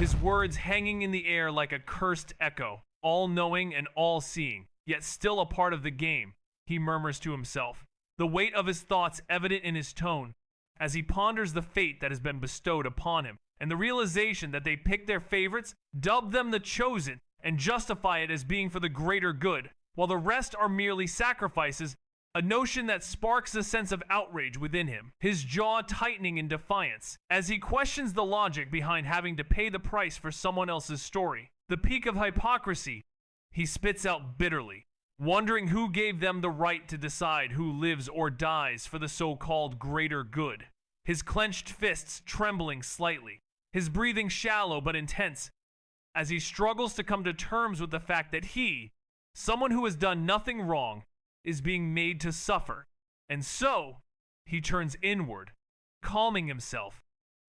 his words hanging in the air like a cursed echo, all-knowing and all-seeing, yet still a part of the game, he murmurs to himself, the weight of his thoughts evident in his tone, as he ponders the fate that has been bestowed upon him, and the realization that they pick their favorites, dub them the chosen, and justify it as being for the greater good, while the rest are merely sacrifices, a notion that sparks a sense of outrage within him, his jaw tightening in defiance, as he questions the logic behind having to pay the price for someone else's story. The peak of hypocrisy, he spits out bitterly, wondering who gave them the right to decide who lives or dies for the so-called greater good. His clenched fists trembling slightly, his breathing shallow but intense, as he struggles to come to terms with the fact that he, someone who has done nothing wrong, is being made to suffer. And so, he turns inward, calming himself,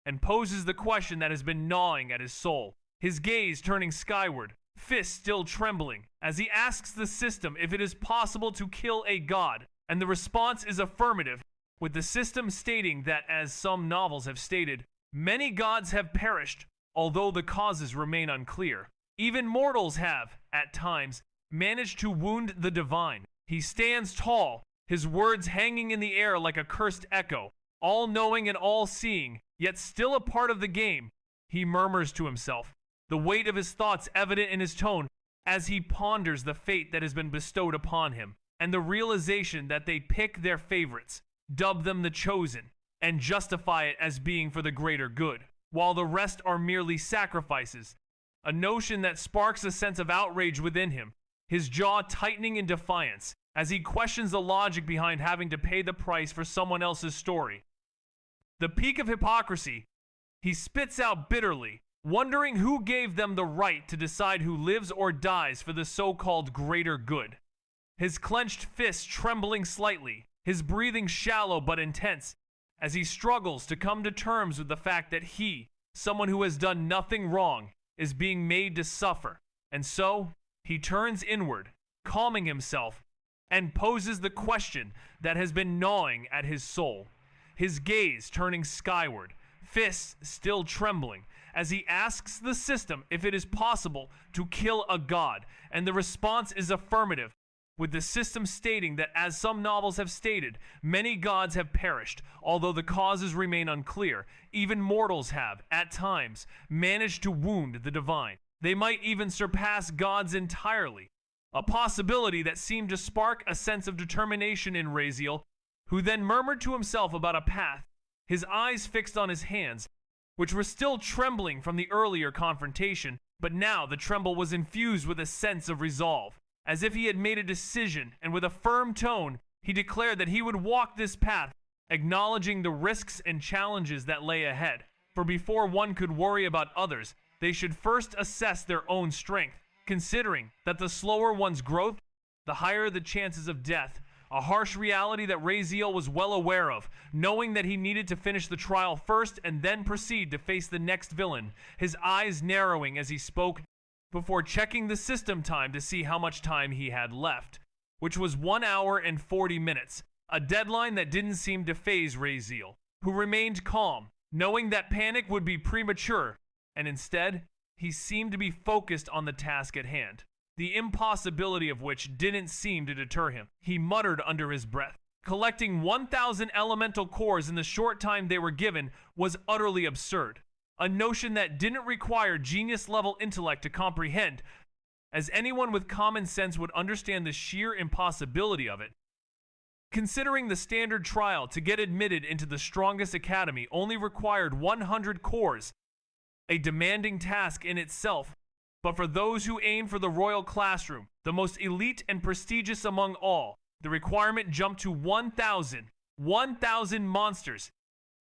and poses the question that has been gnawing at his soul, his gaze turning skyward, fists still trembling, as he asks the system if it is possible to kill a god, and the response is affirmative, with the system stating that, as some novels have stated, many gods have perished, although the causes remain unclear. Even mortals have, at times, managed to wound the divine. He stands tall, his words hanging in the air like a cursed echo, all-knowing and all-seeing, yet still a part of the game, he murmurs to himself, the weight of his thoughts evident in his tone as he ponders the fate that has been bestowed upon him, and the realization that they pick their favorites, dub them the chosen, and justify it as being for the greater good, while the rest are merely sacrifices, a notion that sparks a sense of outrage within him, his jaw tightening in defiance, as he questions the logic behind having to pay the price for someone else's story. The peak of hypocrisy, he spits out bitterly, wondering who gave them the right to decide who lives or dies for the so-called greater good. His clenched fists trembling slightly, his breathing shallow but intense, as he struggles to come to terms with the fact that he, someone who has done nothing wrong, is being made to suffer. And so, he turns inward, calming himself, and poses the question that has been gnawing at his soul, his gaze turning skyward, fists still trembling, as he asks the system if it is possible to kill a god, and the response is affirmative, with the system stating that, as some novels have stated, many gods have perished, although the causes remain unclear. Even mortals have, at times, managed to wound the divine. They might even surpass gods entirely, a possibility that seemed to spark a sense of determination in Raziel, who then murmured to himself about a path, his eyes fixed on his hands, which were still trembling from the earlier confrontation, but now the tremble was infused with a sense of resolve, as if he had made a decision, and with a firm tone, he declared that he would walk this path, acknowledging the risks and challenges that lay ahead. For before one could worry about others, they should first assess their own strength, considering that the slower one's growth, the higher the chances of death, a harsh reality that Raziel was well aware of, knowing that he needed to finish the trial first and then proceed to face the next villain, his eyes narrowing as he spoke, before checking the system time to see how much time he had left, which was 1 hour and 40 minutes, a deadline that didn't seem to faze Raziel, who remained calm, knowing that panic would be premature, and instead, he seemed to be focused on the task at hand, the impossibility of which didn't seem to deter him. He muttered under his breath. Collecting 1,000 elemental cores in the short time they were given was utterly absurd, a notion that didn't require genius-level intellect to comprehend, as anyone with common sense would understand the sheer impossibility of it. Considering the standard trial to get admitted into the strongest academy only required 100 cores, a demanding task in itself, but for those who aim for the royal classroom, the most elite and prestigious among all, the requirement jumped to 1,000 monsters,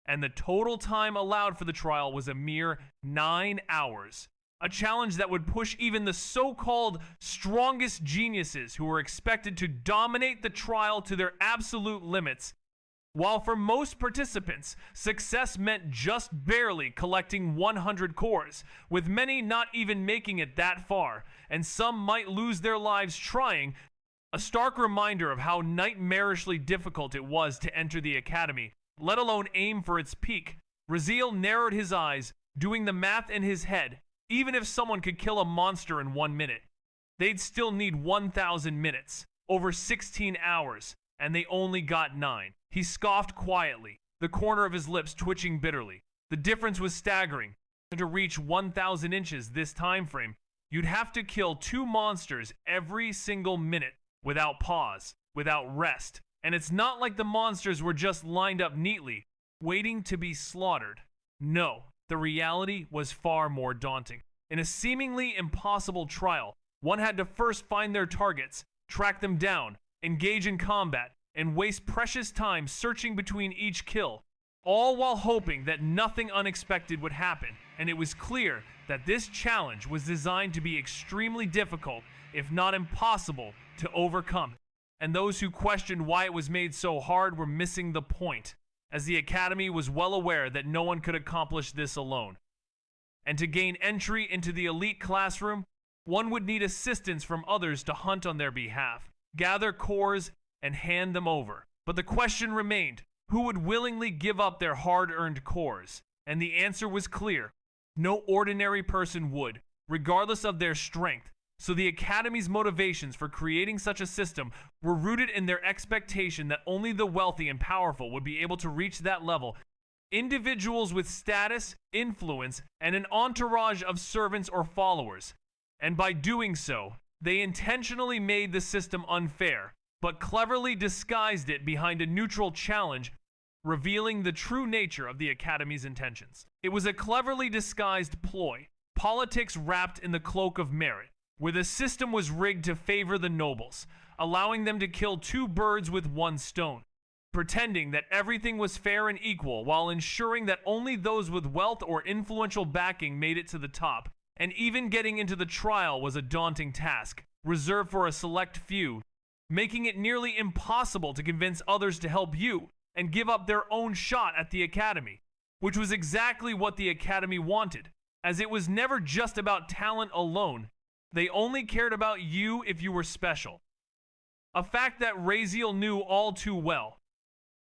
and the total time allowed for the trial was a mere 9 hours. A challenge that would push even the so-called strongest geniuses who were expected to dominate the trial to their absolute limits. While for most participants, success meant just barely collecting 100 cores, with many not even making it that far, and some might lose their lives trying, a stark reminder of how nightmarishly difficult it was to enter the academy, let alone aim for its peak. Raziel narrowed his eyes, doing the math in his head, Even if someone could kill a monster in 1 minute, they'd still need 1,000 minutes, over 16 hours, and they only got 9. He scoffed quietly, the corner of his lips twitching bitterly. The difference was staggering. To reach 1,000 inches this time frame, you'd have to kill 2 monsters every single minute, without pause, without rest. And it's not like the monsters were just lined up neatly, waiting to be slaughtered. No, the reality was far more daunting. In a seemingly impossible trial, one had to first find their targets, track them down, engage in combat, and waste precious time searching between each kill, all while hoping that nothing unexpected would happen. And it was clear that this challenge was designed to be extremely difficult, if not impossible, to overcome. And those who questioned why it was made so hard were missing the point, as the Academy was well aware that no one could accomplish this alone. And to gain entry into the elite classroom, one would need assistance from others to hunt on their behalf, gather cores, and hand them over. But the question remained, who would willingly give up their hard-earned cores? And the answer was clear. No ordinary person would, regardless of their strength. So the Academy's motivations for creating such a system were rooted in their expectation that only the wealthy and powerful would be able to reach that level. Individuals with status, influence, and an entourage of servants or followers. And by doing so, they intentionally made the system unfair, but cleverly disguised it behind a neutral challenge, revealing the true nature of the Academy's intentions. It was a cleverly disguised ploy, politics wrapped in the cloak of merit, where the system was rigged to favor the nobles, allowing them to kill 2 birds with 1 stone, pretending that everything was fair and equal while ensuring that only those with wealth or influential backing made it to the top. And even getting into the trial was a daunting task, reserved for a select few, making it nearly impossible to convince others to help you and give up their own shot at the Academy, which was exactly what the Academy wanted, as it was never just about talent alone. They only cared about you if you were special. A fact that Raziel knew all too well.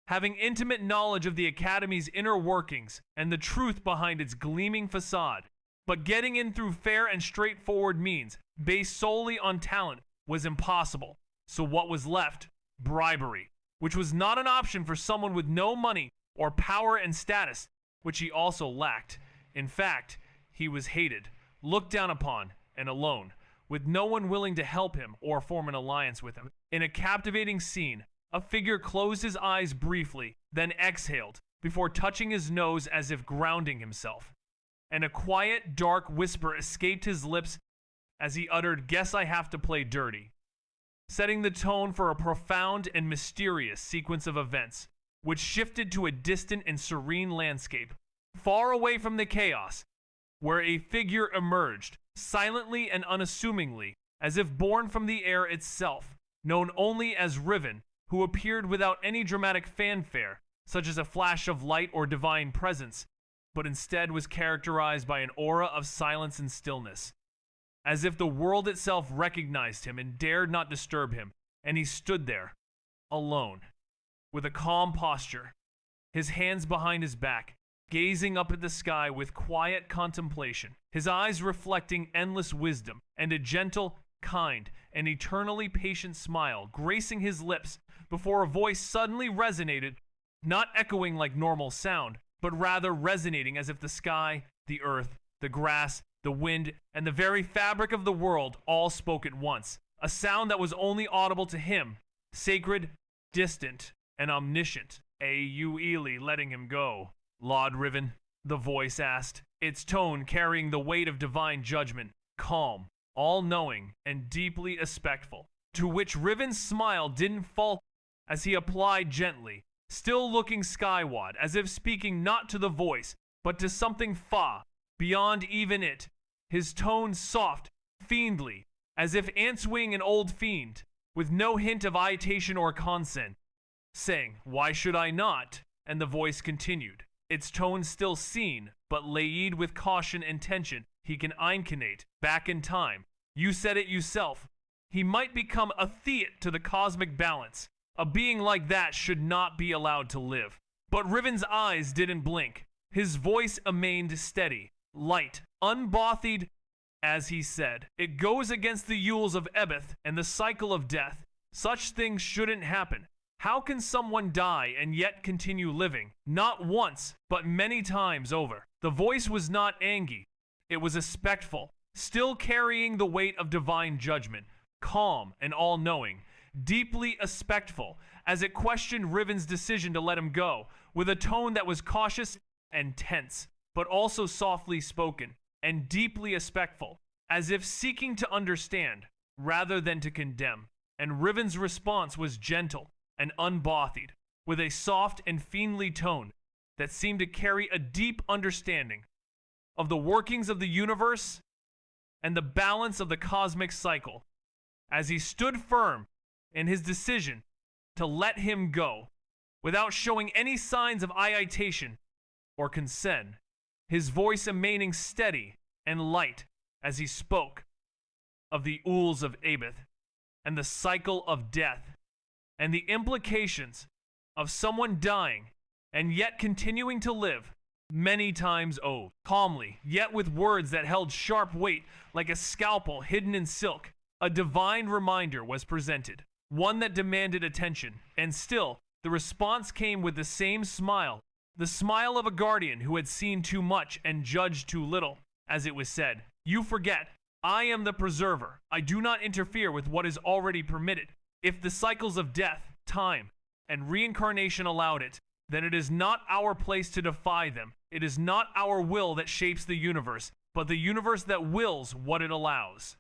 Having intimate knowledge of the Academy's inner workings and the truth behind its gleaming facade. But getting in through fair and straightforward means, based solely on talent, was impossible. So what was left? Bribery, which was not an option for someone with no money or power and status, which he also lacked. In fact, he was hated, looked down upon, and alone, with no one willing to help him or form an alliance with him. In a captivating scene, a figure closed his eyes briefly, then exhaled, before touching his nose as if grounding himself. And a quiet, dark whisper escaped his lips as he uttered, "Guess I have to play dirty," setting the tone for a profound and mysterious sequence of events, which shifted to a distant and serene landscape, far away from the chaos, where a figure emerged, silently and unassumingly, as if born from the air itself, known only as Riven, who appeared without any dramatic fanfare, such as a flash of light or divine presence, but instead was characterized by an aura of silence and stillness, as if the world itself recognized him and dared not disturb him, and he stood there, alone, with a calm posture, his hands behind his back, gazing up at the sky with quiet contemplation, his eyes reflecting endless wisdom, and a gentle, kind, and eternally patient smile gracing his lips before a voice suddenly resonated, not echoing like normal sound, but rather resonating as if the sky, the earth, the grass, the wind, and the very fabric of the world all spoke at once, a sound that was only audible to him, sacred, distant, and omniscient. You Ely letting him go, Lord Riven, the voice asked, its tone carrying the weight of divine judgment, calm, all-knowing, and deeply respectful, to which Riven's smile didn't falter as he applied gently, still looking skyward, as if speaking not to the voice, but to something far, beyond even it, his tone soft, fiendly, as if answering an old fiend, with no hint of irritation or consent, saying, "Why should I not?" And the voice continued, its tone still seen, but laid with caution and tension he can incarnate back in time. You said it yourself. He might become a theat to the cosmic balance. A being like that should not be allowed to live. But Riven's eyes didn't blink. His voice remained steady, light, unbothed, as he said. It goes against the Yules of Ebeth and the cycle of death. Such things shouldn't happen. How can someone die and yet continue living? Not once, but many times over. The voice was not angry. It was respectful, still carrying the weight of divine judgment, calm and all-knowing, deeply respectful, as it questioned Riven's decision to let him go, with a tone that was cautious and tense, but also softly spoken, and deeply respectful, as if seeking to understand, rather than to condemn. And Riven's response was gentle and unbothed, with a soft and fiendly tone that seemed to carry a deep understanding of the workings of the universe and the balance of the cosmic cycle, as he stood firm in his decision to let him go, without showing any signs of irritation or concern, his voice remaining steady and light as he spoke of the Yules of Ebeth and the cycle of death, and the implications of someone dying and yet continuing to live many times over. Calmly, yet with words that held sharp weight like a scalpel hidden in silk, a divine reminder was presented, one that demanded attention, and still, the response came with the same smile, the smile of a guardian who had seen too much and judged too little, as it was said. You forget, I am the preserver. I do not interfere with what is already permitted. If the cycles of death, time, and reincarnation allowed it, then it is not our place to defy them. It is not our will that shapes the universe, but the universe that wills what it allows.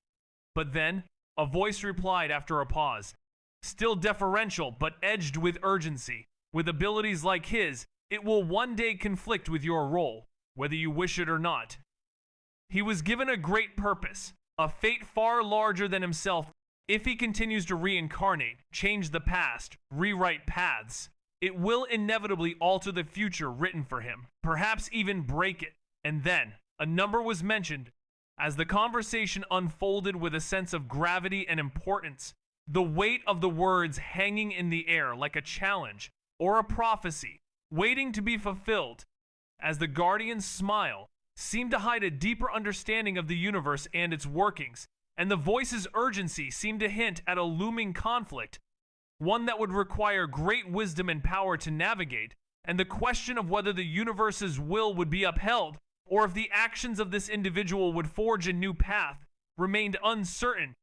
But then, a voice replied after a pause, still deferential but edged with urgency. With abilities like his, it will one day conflict with your role, whether you wish it or not. He was given a great purpose, a fate far larger than himself. If he continues to reincarnate, change the past, rewrite paths, it will inevitably alter the future written for him, perhaps even break it. And then, a number was mentioned. As the conversation unfolded with a sense of gravity and importance, the weight of the words hanging in the air like a challenge or a prophecy, waiting to be fulfilled, as the guardian's smile seemed to hide a deeper understanding of the universe and its workings, and the voice's urgency seemed to hint at a looming conflict, one that would require great wisdom and power to navigate, and the question of whether the universe's will would be upheld, or if the actions of this individual would forge a new path, remained uncertain,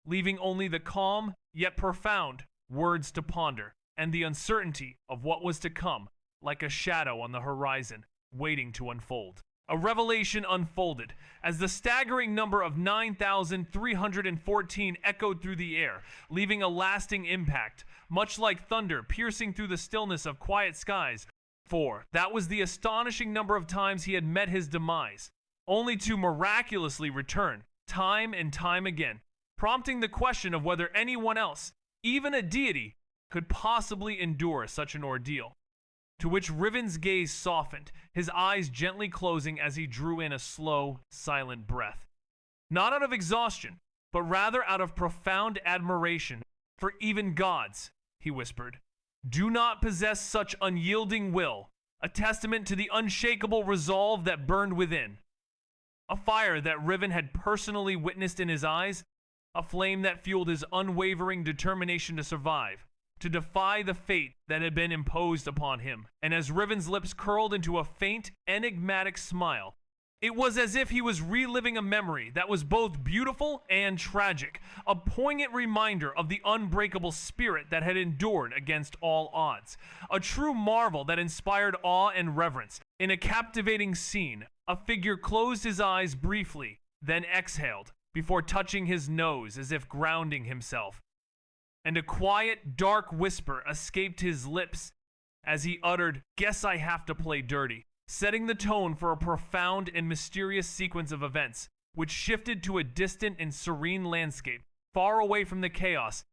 leaving only the calm, yet profound, words to ponder, and the uncertainty of what was to come, like a shadow on the horizon, waiting to unfold. A revelation unfolded, as the staggering number of 9,314 echoed through the air, leaving a lasting impact, much like thunder piercing through the stillness of quiet skies. For that was the astonishing number of times he had met his demise, only to miraculously return, time and time again, prompting the question of whether anyone else, even a deity, could possibly endure such an ordeal. To which Riven's gaze softened, his eyes gently closing as he drew in a slow, silent breath. Not out of exhaustion, but rather out of profound admiration, for even gods, he whispered, do not possess such unyielding will, a testament to the unshakable resolve that burned within. A fire that Riven had personally witnessed in his eyes, a flame that fueled his unwavering determination to survive, to defy the fate that had been imposed upon him. And as Riven's lips curled into a faint, enigmatic smile, it was as if he was reliving a memory that was both beautiful and tragic, a poignant reminder of the unbreakable spirit that had endured against all odds, a true marvel that inspired awe and reverence. In a captivating scene, a figure closed his eyes briefly, then exhaled, before touching his nose as if grounding himself. And a quiet, dark whisper escaped his lips as he uttered, "Guess I have to play dirty," setting the tone for a profound and mysterious sequence of events, which shifted to a distant and serene landscape, far away from the chaos,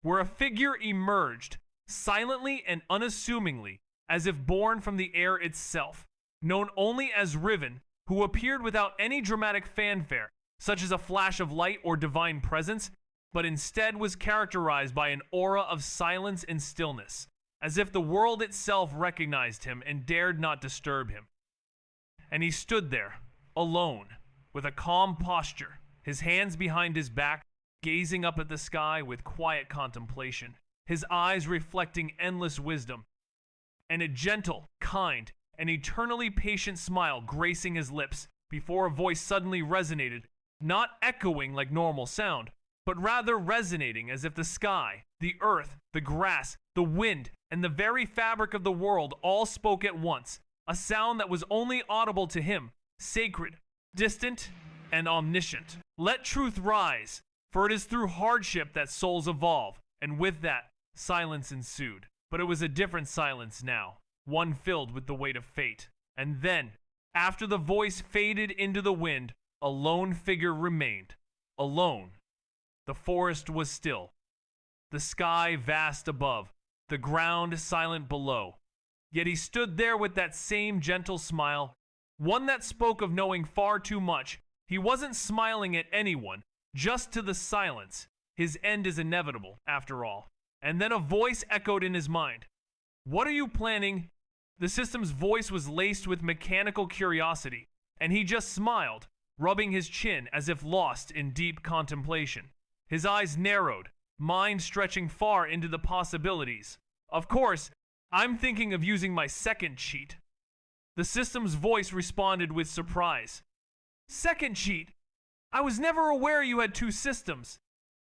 where a figure emerged, silently and unassumingly, as if born from the air itself, known only as Riven, who appeared without any dramatic fanfare, such as a flash of light or divine presence, but instead was characterized by an aura of silence and stillness, as if the world itself recognized him and dared not disturb him. And he stood there, alone, with a calm posture, his hands behind his back, gazing up at the sky with quiet contemplation, his eyes reflecting endless wisdom, and a gentle, kind, and eternally patient smile gracing his lips before a voice suddenly resonated, not echoing like normal sound, but rather resonating as if the sky, the earth, the grass, the wind, and the very fabric of the world all spoke at once, a sound that was only audible to him, sacred, distant, and omniscient. Let truth rise, for it is through hardship that souls evolve, and with that, silence ensued. But it was a different silence now, one filled with the weight of fate. And then, after the voice faded into the wind, a lone figure remained, alone. The forest was still, the sky vast above, the ground silent below. Yet he stood there with that same gentle smile, one that spoke of knowing far too much. He wasn't smiling at anyone, just to the silence. His end is inevitable, after all. And then a voice echoed in his mind. What are you planning? The system's voice was laced with mechanical curiosity, and he just smiled, rubbing his chin as if lost in deep contemplation. His eyes narrowed, mind stretching far into the possibilities. Of course, I'm thinking of using my second cheat. The system's voice responded with surprise. Second cheat? I was never aware you had two systems.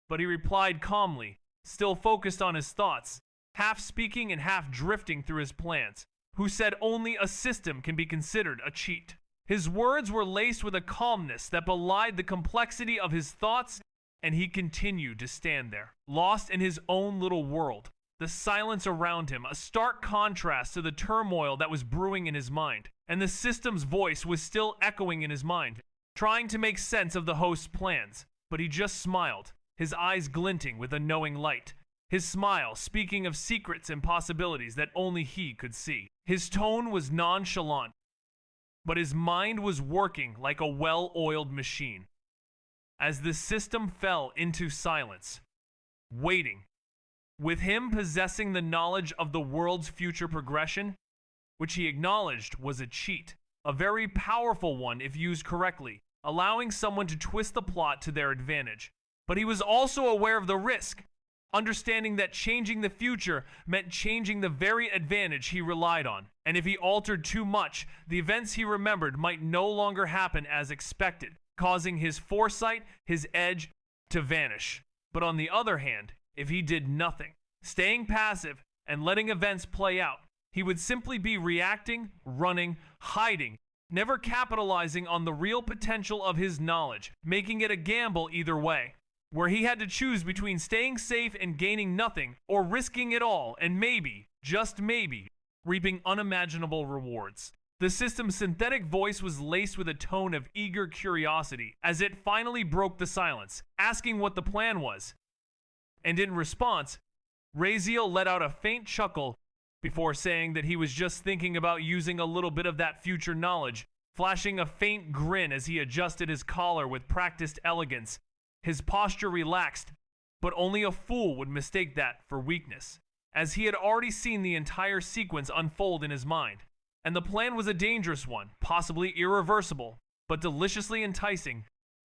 But he replied calmly, still focused on his thoughts, half speaking and half drifting through his plans, who said only a system can be considered a cheat. His words were laced with a calmness that belied the complexity of his thoughts, and he continued to stand there, lost in his own little world. The silence around him, a stark contrast to the turmoil that was brewing in his mind, and the system's voice was still echoing in his mind, trying to make sense of the host's plans. But he just smiled, his eyes glinting with a knowing light, his smile speaking of secrets and possibilities that only he could see. His tone was nonchalant, but his mind was working like a well-oiled machine. As the system fell into silence, waiting, with him possessing the knowledge of the world's future progression, which he acknowledged was a cheat, a very powerful one if used correctly, allowing someone to twist the plot to their advantage. But he was also aware of the risk, understanding that changing the future meant changing the very advantage he relied on, and if he altered too much, the events he remembered might no longer happen as expected, causing his foresight, his edge, to vanish. But on the other hand, if he did nothing, staying passive and letting events play out, he would simply be reacting, running, hiding, never capitalizing on the real potential of his knowledge, making it a gamble either way, where he had to choose between staying safe and gaining nothing, or risking it all and maybe, just maybe, reaping unimaginable rewards. The system's synthetic voice was laced with a tone of eager curiosity as it finally broke the silence, asking what the plan was. And in response, Raziel let out a faint chuckle before saying that he was just thinking about using a little bit of that future knowledge, flashing a faint grin as he adjusted his collar with practiced elegance. His posture relaxed, but only a fool would mistake that for weakness, as he had already seen the entire sequence unfold in his mind. And the plan was a dangerous one, possibly irreversible, but deliciously enticing,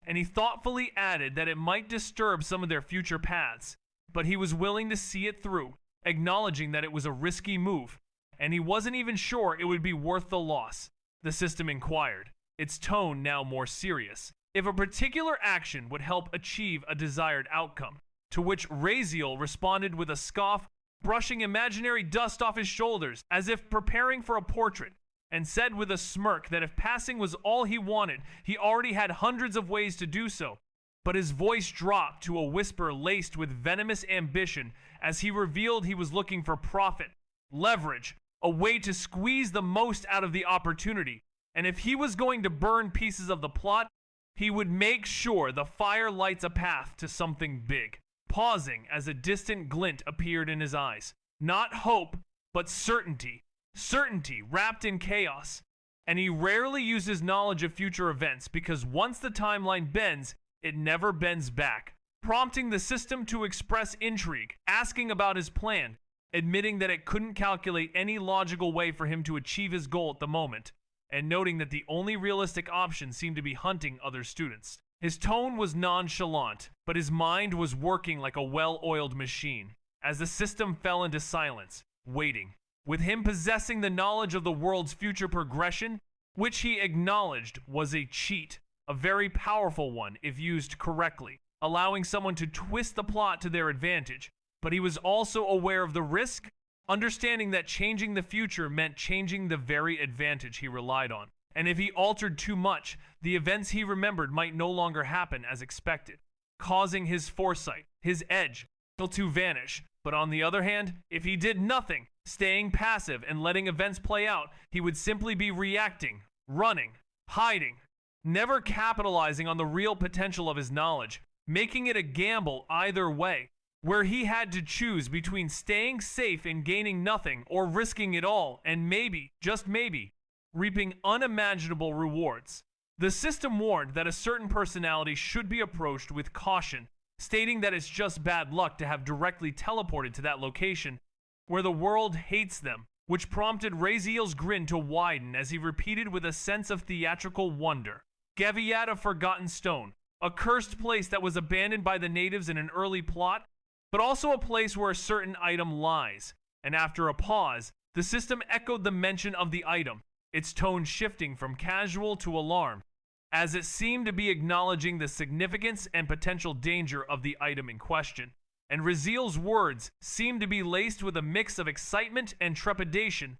and he thoughtfully added that it might disturb some of their future paths, but he was willing to see it through, acknowledging that it was a risky move, and he wasn't even sure it would be worth the loss. The system inquired, its tone now more serious, if a particular action would help achieve a desired outcome, to which Raziel responded with a scoff, brushing imaginary dust off his shoulders as if preparing for a portrait, and said with a smirk that if passing was all he wanted, he already had hundreds of ways to do so. But his voice dropped to a whisper laced with venomous ambition as he revealed he was looking for profit, leverage, a way to squeeze the most out of the opportunity, and if he was going to burn pieces of the plot, he would make sure the fire lights a path to something big. Pausing as a distant glint appeared in his eyes. Not hope, but certainty. Certainty wrapped in chaos. And he rarely uses knowledge of future events because once the timeline bends, it never bends back. Prompting the system to express intrigue, asking about his plan, admitting that it couldn't calculate any logical way for him to achieve his goal at the moment. and noting that the only realistic option seemed to be hunting other students. His tone was nonchalant, but his mind was working like a well-oiled machine. As the system fell into silence, waiting, with him possessing the knowledge of the world's future progression, which he acknowledged was a cheat, a very powerful one if used correctly, allowing someone to twist the plot to their advantage. But he was also aware of the risk, understanding that changing the future meant changing the very advantage he relied on. And if he altered too much, the events he remembered might no longer happen as expected, causing his foresight, his edge, to vanish. But on the other hand, if he did nothing, staying passive and letting events play out, he would simply be reacting, running, hiding, never capitalizing on the real potential of his knowledge, making it a gamble either way, where he had to choose between staying safe and gaining nothing or risking it all and maybe, just maybe, reaping unimaginable rewards. The system warned that a certain personality should be approached with caution, stating that it's just bad luck to have directly teleported to that location where the world hates them, which prompted Raziel's grin to widen as he repeated with a sense of theatrical wonder. Gaviat of Forgotten Stone, a cursed place that was abandoned by the natives in an early plot, but also a place where a certain item lies. And after a pause, the system echoed the mention of the item, its tone shifting from casual to alarm, as it seemed to be acknowledging the significance and potential danger of the item in question. And Raziel's words seemed to be laced with a mix of excitement and trepidation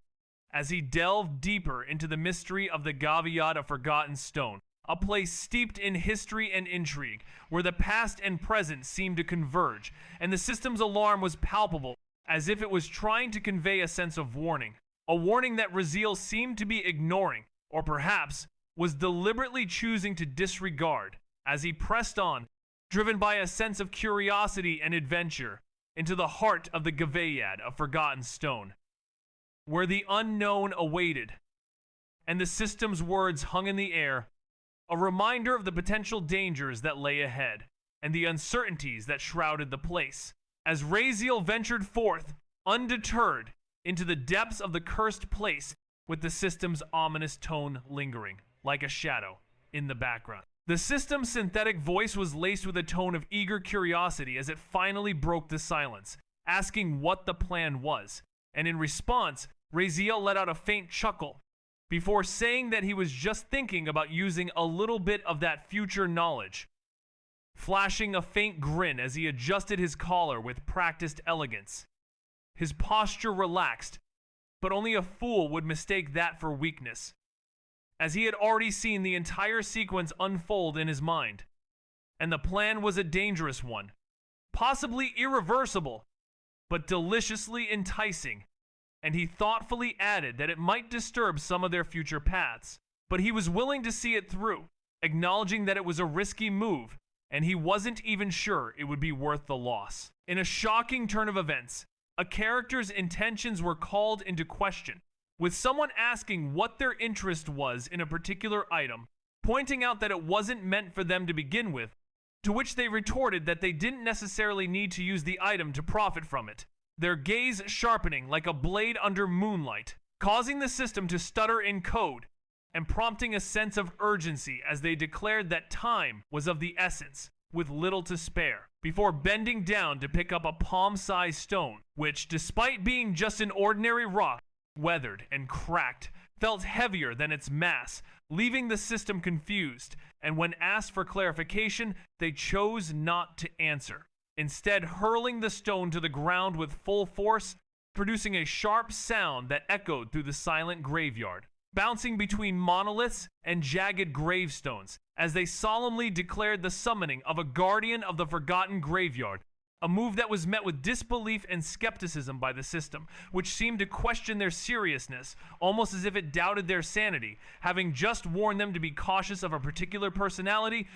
as he delved deeper into the mystery of the Gaviat of Forgotten Stone, a place steeped in history and intrigue, where the past and present seemed to converge, and the system's alarm was palpable, as if it was trying to convey a sense of warning, a warning that Raziel seemed to be ignoring, or perhaps was deliberately choosing to disregard, as he pressed on, driven by a sense of curiosity and adventure, into the heart of the Gaviat of Forgotten Stone, where the unknown awaited, and the system's words hung in the air, a reminder of the potential dangers that lay ahead, and the uncertainties that shrouded the place, as Raziel ventured forth, undeterred, into the depths of the cursed place, with the system's ominous tone lingering, like a shadow, in the background. The system's synthetic voice was laced with a tone of eager curiosity as it finally broke the silence, asking what the plan was, and in response, Raziel let out a faint chuckle, before saying that he was just thinking about using a little bit of that future knowledge, flashing a faint grin as he adjusted his collar with practiced elegance. His posture relaxed, but only a fool would mistake that for weakness, as he had already seen the entire sequence unfold in his mind. And the plan was a dangerous one, possibly irreversible, but deliciously enticing, and he thoughtfully added that it might disturb some of their future paths, but he was willing to see it through, acknowledging that it was a risky move, and he wasn't even sure it would be worth the loss. In a shocking turn of events, a character's intentions were called into question, with someone asking what their interest was in a particular item, pointing out that it wasn't meant for them to begin with, to which they retorted that they didn't necessarily need to use the item to profit from it, their gaze sharpening like a blade under moonlight, causing the system to stutter in code, and prompting a sense of urgency as they declared that time was of the essence, with little to spare, before bending down to pick up a palm-sized stone, which, despite being just an ordinary rock, weathered and cracked, felt heavier than its mass, leaving the system confused, and when asked for clarification, they chose not to answer, instead hurling the stone to the ground with full force, producing a sharp sound that echoed through the silent graveyard, bouncing between monoliths and jagged gravestones, as they solemnly declared the summoning of a guardian of the forgotten graveyard, a move that was met with disbelief and skepticism by the system, which seemed to question their seriousness, almost as if it doubted their sanity, having just warned them to be cautious of a particular personality,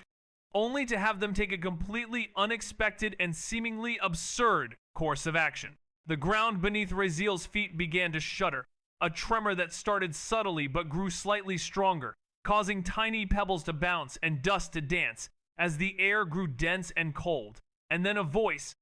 only to have them take a completely unexpected and seemingly absurd course of action. The ground beneath Raziel's feet began to shudder, a tremor that started subtly but grew slightly stronger, causing tiny pebbles to bounce and dust to dance as the air grew dense and cold. And then a voice,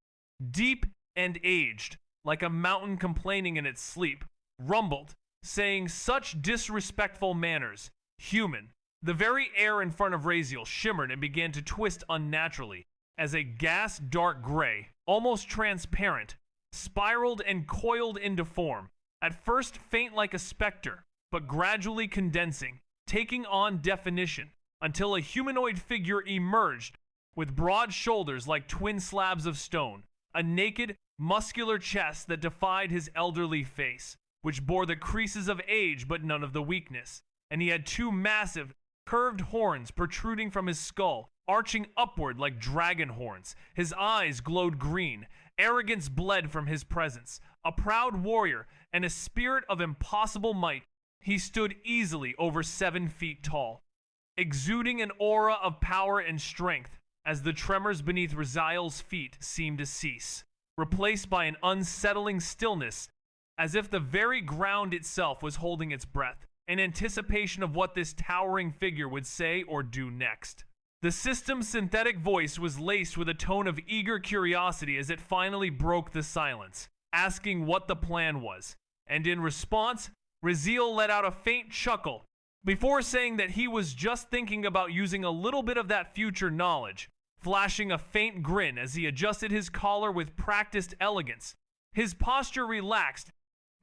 deep and aged, like a mountain complaining in its sleep, rumbled, saying such disrespectful manners. Human. The very air in front of Raziel shimmered and began to twist unnaturally, as a gas dark gray, almost transparent, spiraled and coiled into form, at first faint like a specter, but gradually condensing, taking on definition, until a humanoid figure emerged with broad shoulders like twin slabs of stone, a naked, muscular chest that defied his elderly face, which bore the creases of age but none of the weakness, and he had two massive, curved horns protruding from his skull, arching upward like dragon horns. His eyes glowed green. Arrogance bled from his presence. A proud warrior and a spirit of impossible might, he stood easily over 7 feet tall, exuding an aura of power and strength as the tremors beneath Raziel's feet seemed to cease, replaced by an unsettling stillness, as if the very ground itself was holding its breath, in anticipation of what this towering figure would say or do next. The system's synthetic voice was laced with a tone of eager curiosity as it finally broke the silence, asking what the plan was, and in response, Raziel let out a faint chuckle before saying that he was just thinking about using a little bit of that future knowledge, flashing a faint grin as he adjusted his collar with practiced elegance. His posture relaxed,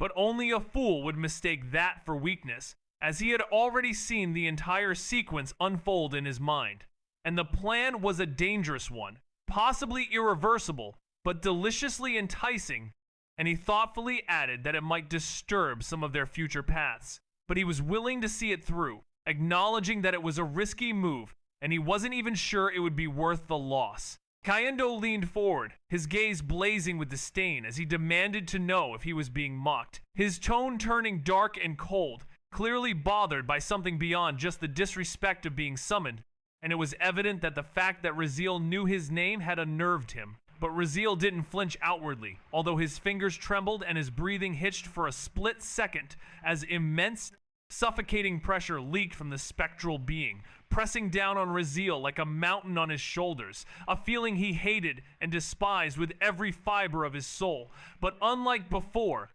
but only a fool would mistake that for weakness, as he had already seen the entire sequence unfold in his mind. And the plan was a dangerous one, possibly irreversible, but deliciously enticing, and he thoughtfully added that it might disturb some of their future paths. But he was willing to see it through, acknowledging that it was a risky move, and he wasn't even sure it would be worth the loss. Kayendo leaned forward, his gaze blazing with disdain as he demanded to know if he was being mocked, his tone turning dark and cold, clearly bothered by something beyond just the disrespect of being summoned, and it was evident that the fact that Raziel knew his name had unnerved him. But Raziel didn't flinch outwardly, although his fingers trembled and his breathing hitched for a split second as immense, suffocating pressure leaked from the spectral being, pressing down on Raziel like a mountain on his shoulders, a feeling he hated and despised with every fiber of his soul. But unlike before,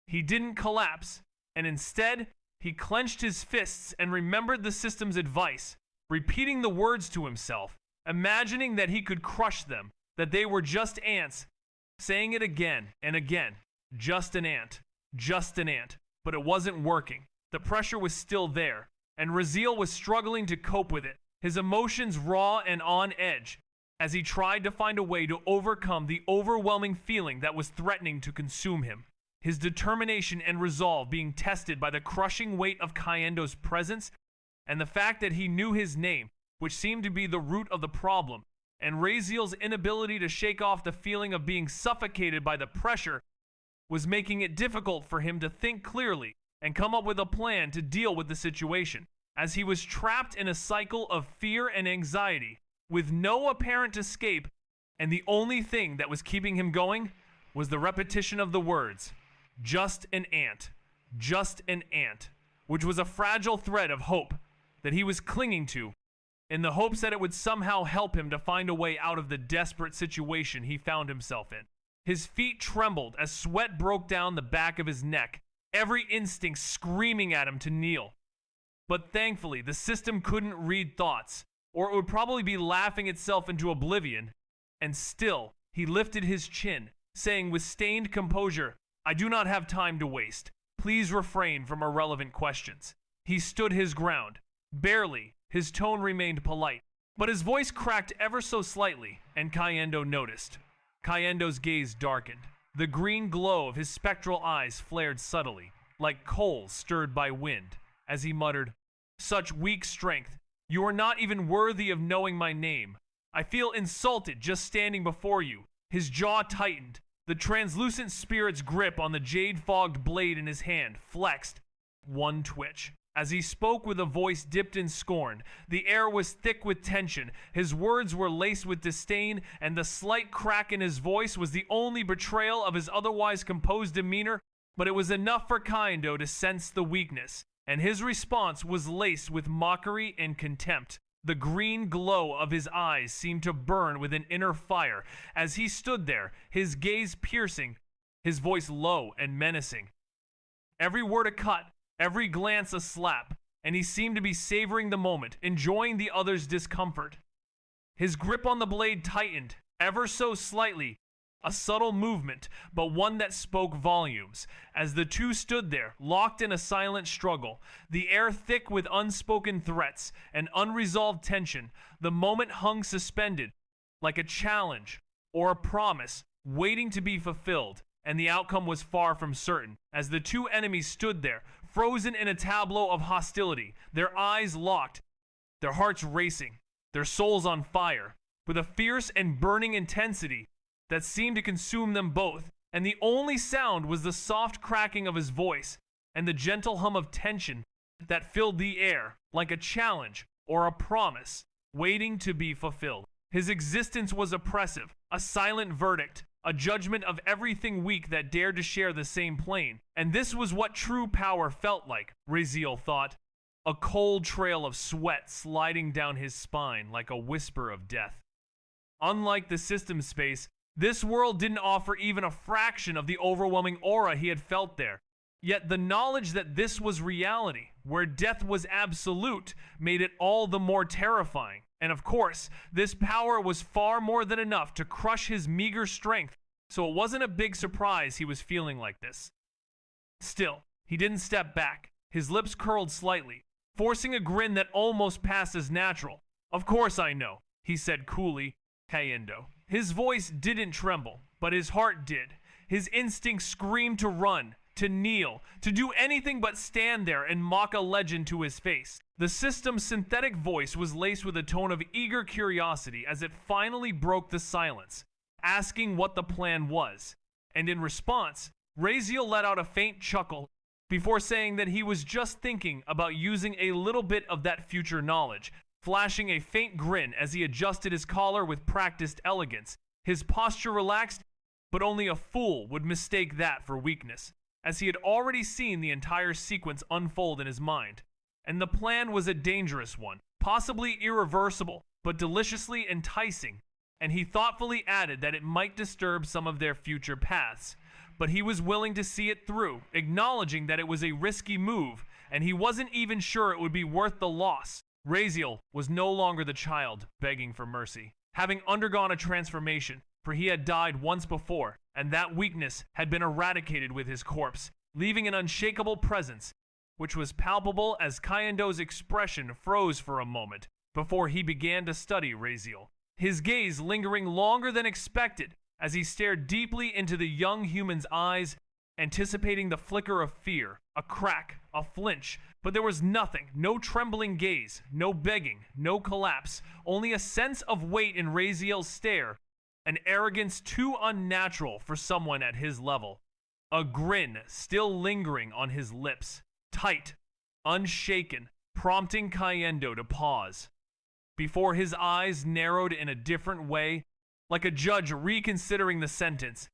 he didn't collapse, and instead, he clenched his fists and remembered the system's advice, repeating the words to himself, imagining that he could crush them, that they were just ants, saying it again and again, just an ant, just an ant. But it wasn't working. The pressure was still there, and Raziel was struggling to cope with it, his emotions raw and on edge, as he tried to find a way to overcome the overwhelming feeling that was threatening to consume him. His determination and resolve being tested by the crushing weight of Kayendo's presence, and the fact that he knew his name, which seemed to be the root of the problem, and Raziel's inability to shake off the feeling of being suffocated by the pressure was making it difficult for him to think clearly and come up with a plan to deal with the situation, as he was trapped in a cycle of fear and anxiety, with no apparent escape, and the only thing that was keeping him going was the repetition of the words, just an ant, which was a fragile thread of hope that he was clinging to, in the hopes that it would somehow help him to find a way out of the desperate situation he found himself in. His feet trembled as sweat broke down the back of his neck, every instinct screaming at him to kneel. But thankfully, the system couldn't read thoughts, or it would probably be laughing itself into oblivion. And still, he lifted his chin, saying with stained composure, "I do not have time to waste. Please refrain from irrelevant questions." He stood his ground. Barely. His tone remained polite, but his voice cracked ever so slightly, and Kayendo noticed. Kayendo's gaze darkened. The green glow of his spectral eyes flared subtly, like coals stirred by wind, as he muttered, "Such weak strength. You are not even worthy of knowing my name. I feel insulted just standing before you." His jaw tightened. The translucent spirit's grip on the jade-fogged blade in his hand flexed. One twitch. As he spoke with a voice dipped in scorn, the air was thick with tension, his words were laced with disdain, and the slight crack in his voice was the only betrayal of his otherwise composed demeanor, but it was enough for Kayendo to sense the weakness, and his response was laced with mockery and contempt. The green glow of his eyes seemed to burn with an inner fire as he stood there, his gaze piercing, his voice low and menacing. Every word a cut, every glance a slap, and he seemed to be savoring the moment, enjoying the other's discomfort. His grip on the blade tightened, ever so slightly, a subtle movement, but one that spoke volumes, as the two stood there, locked in a silent struggle, the air thick with unspoken threats and unresolved tension. The moment hung suspended, like a challenge or a promise, waiting to be fulfilled, and the outcome was far from certain, as the two enemies stood there, frozen in a tableau of hostility, their eyes locked, their hearts racing, their souls on fire, with a fierce and burning intensity that seemed to consume them both, and the only sound was the soft cracking of his voice and the gentle hum of tension that filled the air, like a challenge or a promise waiting to be fulfilled. His existence was oppressive, a silent verdict, a judgment of everything weak that dared to share the same plane. And this was what true power felt like, Raziel thought, a cold trail of sweat sliding down his spine like a whisper of death. Unlike the system space, this world didn't offer even a fraction of the overwhelming aura he had felt there. Yet the knowledge that this was reality, where death was absolute, made it all the more terrifying. And of course, this power was far more than enough to crush his meager strength, so it wasn't a big surprise he was feeling like this. Still, he didn't step back. His lips curled slightly, forcing a grin that almost passed as natural. "Of course I know," he said coolly, Kaiendo. His voice didn't tremble, but his heart did. His instinct screamed to run, to kneel, to do anything but stand there and mock a legend to his face. The system's synthetic voice was laced with a tone of eager curiosity as it finally broke the silence, asking what the plan was. And in response, Raziel let out a faint chuckle before saying that he was just thinking about using a little bit of that future knowledge, flashing a faint grin as he adjusted his collar with practiced elegance. His posture relaxed, but only a fool would mistake that for weakness, as he had already seen the entire sequence unfold in his mind. And the plan was a dangerous one, possibly irreversible, but deliciously enticing, and he thoughtfully added that it might disturb some of their future paths. But he was willing to see it through, acknowledging that it was a risky move, and he wasn't even sure it would be worth the loss. Raziel was no longer the child begging for mercy, having undergone a transformation, for he had died once before, and that weakness had been eradicated with his corpse, leaving an unshakable presence, which was palpable as Kaiendo's expression froze for a moment before he began to study Raziel, his gaze lingering longer than expected as he stared deeply into the young human's eyes, anticipating the flicker of fear, a crack, a flinch. But there was nothing, no trembling gaze, no begging, no collapse, only a sense of weight in Raziel's stare, an arrogance too unnatural for someone at his level, a grin still lingering on his lips, tight, unshaken, prompting Kaiendo to pause. Before his eyes narrowed in a different way, like a judge reconsidering the sentence,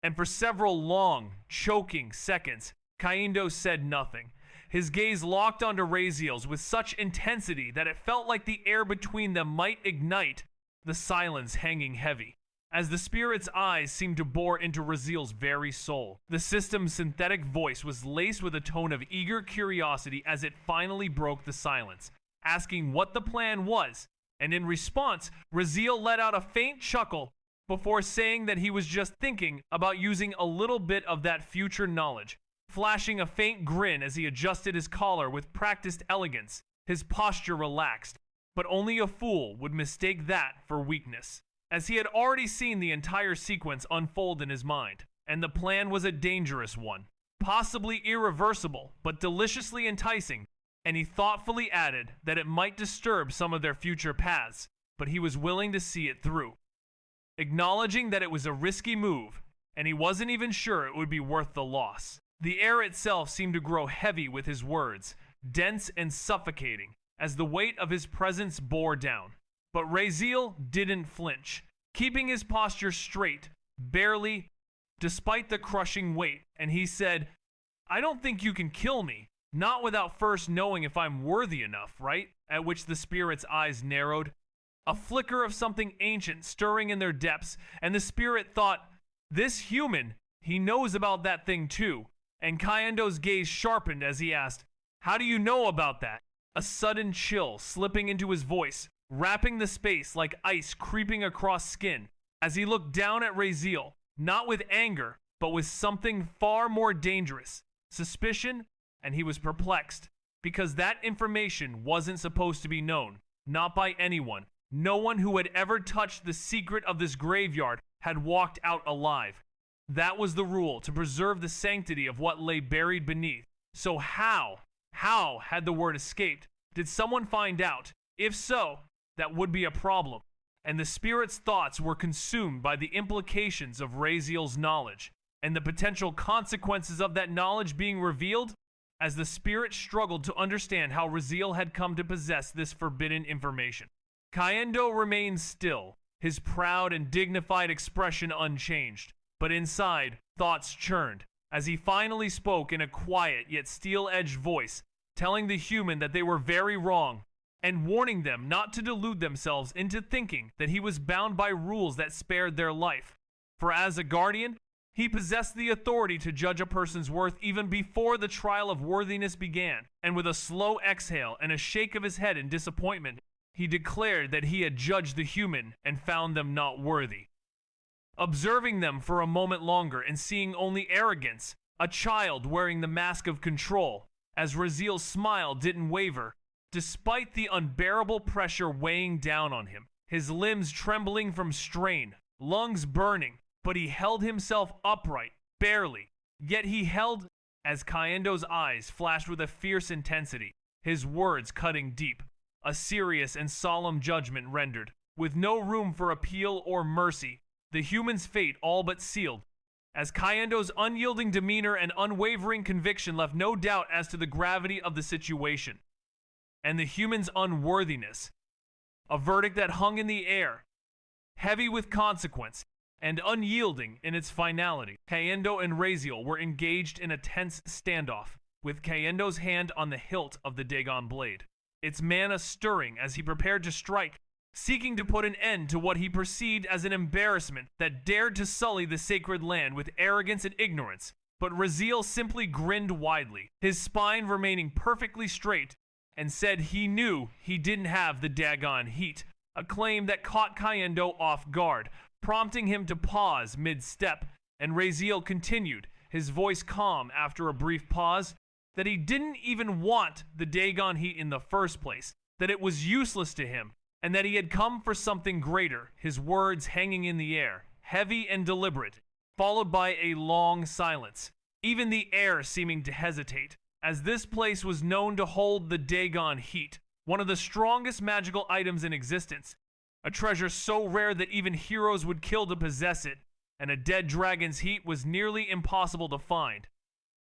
and for several long, choking seconds, Kaiendo said nothing. His gaze locked onto Raziel's with such intensity that it felt like the air between them might ignite, the silence hanging heavy, as the spirit's eyes seemed to bore into Raziel's very soul. The system's synthetic voice was laced with a tone of eager curiosity as it finally broke the silence, asking what the plan was, and in response, Raziel let out a faint chuckle before saying that he was just thinking about using a little bit of that future knowledge, flashing a faint grin as he adjusted his collar with practiced elegance. His posture relaxed, but only a fool would mistake that for weakness, as he had already seen the entire sequence unfold in his mind, and the plan was a dangerous one, possibly irreversible, but deliciously enticing, and he thoughtfully added that it might disturb some of their future paths, but he was willing to see it through, acknowledging that it was a risky move, and he wasn't even sure it would be worth the loss. The air itself seemed to grow heavy with his words, dense and suffocating, as the weight of his presence bore down. But Raziel didn't flinch, keeping his posture straight, barely, despite the crushing weight, and he said, "I don't think you can kill me, not without first knowing if I'm worthy enough, right?" At which the spirit's eyes narrowed, a flicker of something ancient stirring in their depths, and the spirit thought, "This human, he knows about that thing too." And Kayendo's gaze sharpened as he asked, "How do you know about that?" A sudden chill slipping into his voice, wrapping the space like ice creeping across skin, as he looked down at Raziel, not with anger, but with something far more dangerous, suspicion, and he was perplexed, because that information wasn't supposed to be known, not by anyone. No one who had ever touched the secret of this graveyard had walked out alive. That was the rule, to preserve the sanctity of what lay buried beneath. So how had the word escaped? Did someone find out? If so, that would be a problem. And the spirit's thoughts were consumed by the implications of Raziel's knowledge, and the potential consequences of that knowledge being revealed, as the spirit struggled to understand how Raziel had come to possess this forbidden information. Kayendo remained still, his proud and dignified expression unchanged, but inside, thoughts churned, as he finally spoke in a quiet yet steel-edged voice, telling the human that they were very wrong, and warning them not to delude themselves into thinking that he was bound by rules that spared their life. For as a guardian, he possessed the authority to judge a person's worth even before the trial of worthiness began, and with a slow exhale and a shake of his head in disappointment, he declared that he had judged the human and found them not worthy. Observing them for a moment longer and seeing only arrogance, a child wearing the mask of control, as Raziel's smile didn't waver, despite the unbearable pressure weighing down on him, his limbs trembling from strain, lungs burning, but he held himself upright, barely. Yet he held, as Kayendo's eyes flashed with a fierce intensity, his words cutting deep, a serious and solemn judgment rendered, with no room for appeal or mercy, the human's fate all but sealed, as Kayendo's unyielding demeanor and unwavering conviction left no doubt as to the gravity of the situation, and the human's unworthiness, a verdict that hung in the air, heavy with consequence, and unyielding in its finality. Kayendo and Raziel were engaged in a tense standoff, with Kayendo's hand on the hilt of the Dagon blade, its mana stirring as he prepared to strike, seeking to put an end to what he perceived as an embarrassment that dared to sully the sacred land with arrogance and ignorance. But Raziel simply grinned widely, his spine remaining perfectly straight, and said he knew he didn't have the Dagon heat, a claim that caught Kayendo off guard, prompting him to pause mid-step, and Raziel continued, his voice calm after a brief pause, that he didn't even want the Dagon heat in the first place, that it was useless to him, and that he had come for something greater, his words hanging in the air, heavy and deliberate, followed by a long silence, even the air seeming to hesitate, as this place was known to hold the Dagon heat, one of the strongest magical items in existence, a treasure so rare that even heroes would kill to possess it, and a dead dragon's heat was nearly impossible to find.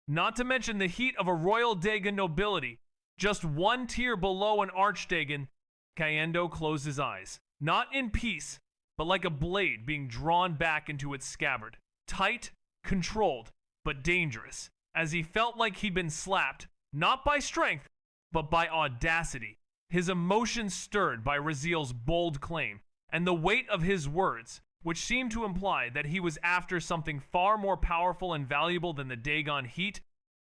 Not to mention the heat of a royal Dagon nobility, just one tier below an archdagon. Kayendo closed his eyes, not in peace, but like a blade being drawn back into its scabbard, tight, controlled, but dangerous, as he felt like he'd been slapped, not by strength, but by audacity, his emotions stirred by Raziel's bold claim, and the weight of his words, which seemed to imply that he was after something far more powerful and valuable than the Dagon heat,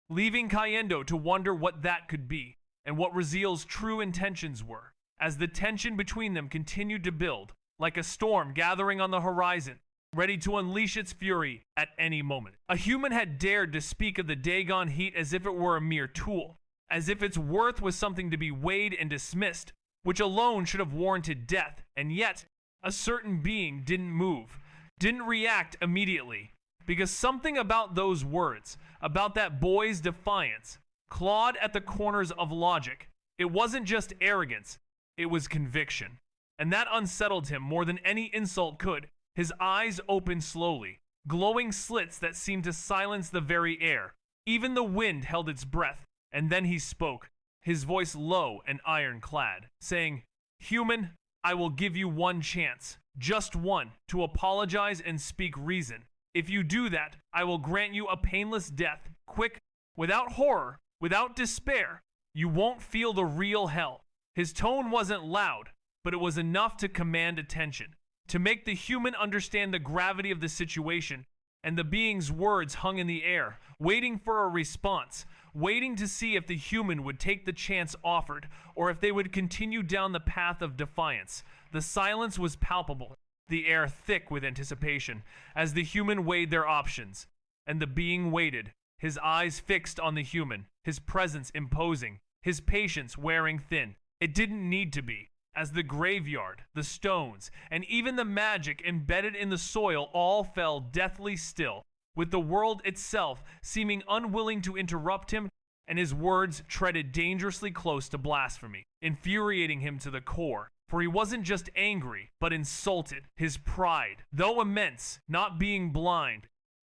leaving Kayendo to wonder what that could be, and what Raziel's true intentions were, as the tension between them continued to build, like a storm gathering on the horizon, ready to unleash its fury at any moment. A human had dared to speak of the Dagon heat as if it were a mere tool, as if its worth was something to be weighed and dismissed, which alone should have warranted death, and yet a certain being didn't move, didn't react immediately, because something about those words, about that boy's defiance, clawed at the corners of logic. It wasn't just arrogance, it was conviction, and that unsettled him more than any insult could. His eyes opened slowly, glowing slits that seemed to silence the very air. Even the wind held its breath, and then he spoke, his voice low and ironclad, saying, "Human, I will give you one chance, just one, to apologize and speak reason. If you do that, I will grant you a painless death, quick, without horror, without despair. You won't feel the real hell." His tone wasn't loud, but it was enough to command attention, to make the human understand the gravity of the situation, and the being's words hung in the air, waiting for a response, waiting to see if the human would take the chance offered, or if they would continue down the path of defiance. The silence was palpable, the air thick with anticipation, as the human weighed their options. And the being waited, his eyes fixed on the human, his presence imposing, his patience wearing thin. It didn't need to be, as the graveyard, the stones, and even the magic embedded in the soil all fell deathly still, with the world itself seeming unwilling to interrupt him, and his words treaded dangerously close to blasphemy, infuriating him to the core. For he wasn't just angry, but insulted, his pride, though immense, not being blind.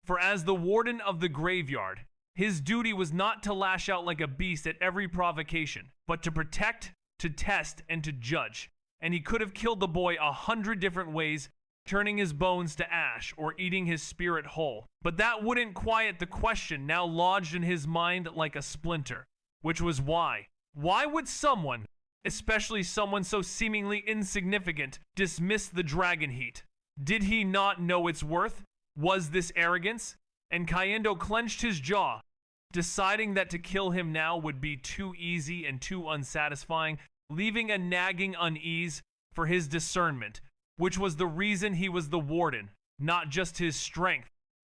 For as the warden of the graveyard, his duty was not to lash out like a beast at every provocation, but to protect, to test, and to judge. And he could have killed the boy 100 different ways, turning his bones to ash or eating his spirit whole. But that wouldn't quiet the question now lodged in his mind like a splinter, which was why. Why would someone, especially someone so seemingly insignificant, dismiss the dragon heat? Did he not know its worth? Was this arrogance? And Kayendo clenched his jaw, deciding that to kill him now would be too easy and too unsatisfying, leaving a nagging unease for his discernment, which was the reason he was the warden, not just his strength,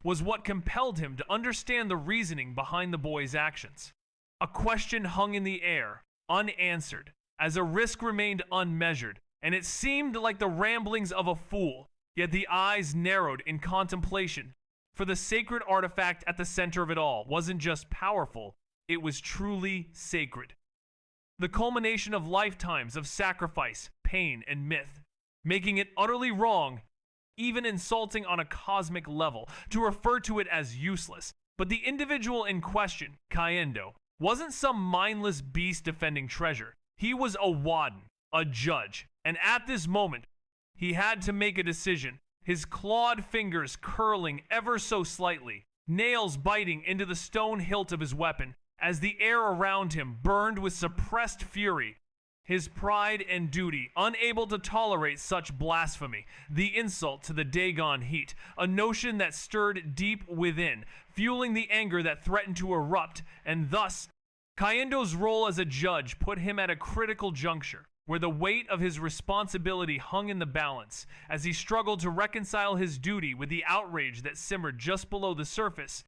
was what compelled him to understand the reasoning behind the boy's actions. A question hung in the air, unanswered, as a risk remained unmeasured, and it seemed like the ramblings of a fool, yet the eyes narrowed in contemplation, for the sacred artifact at the center of it all wasn't just powerful, it was truly sacred. The culmination of lifetimes of sacrifice, pain, and myth, making it utterly wrong, even insulting on a cosmic level, to refer to it as useless. But the individual in question, Kayendo, wasn't some mindless beast defending treasure. He was a warden, a judge, and at this moment, he had to make a decision, his clawed fingers curling ever so slightly, nails biting into the stone hilt of his weapon, as the air around him burned with suppressed fury. His pride and duty, unable to tolerate such blasphemy, the insult to the Dagon heat, a notion that stirred deep within, fueling the anger that threatened to erupt, and thus, Kayendo's role as a judge put him at a critical juncture, where the weight of his responsibility hung in the balance, as he struggled to reconcile his duty with the outrage that simmered just below the surface,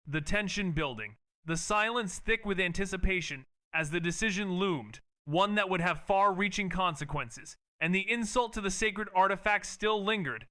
the tension building, the silence thick with anticipation as the decision loomed, one that would have far-reaching consequences, and the insult to the sacred artifact still lingered,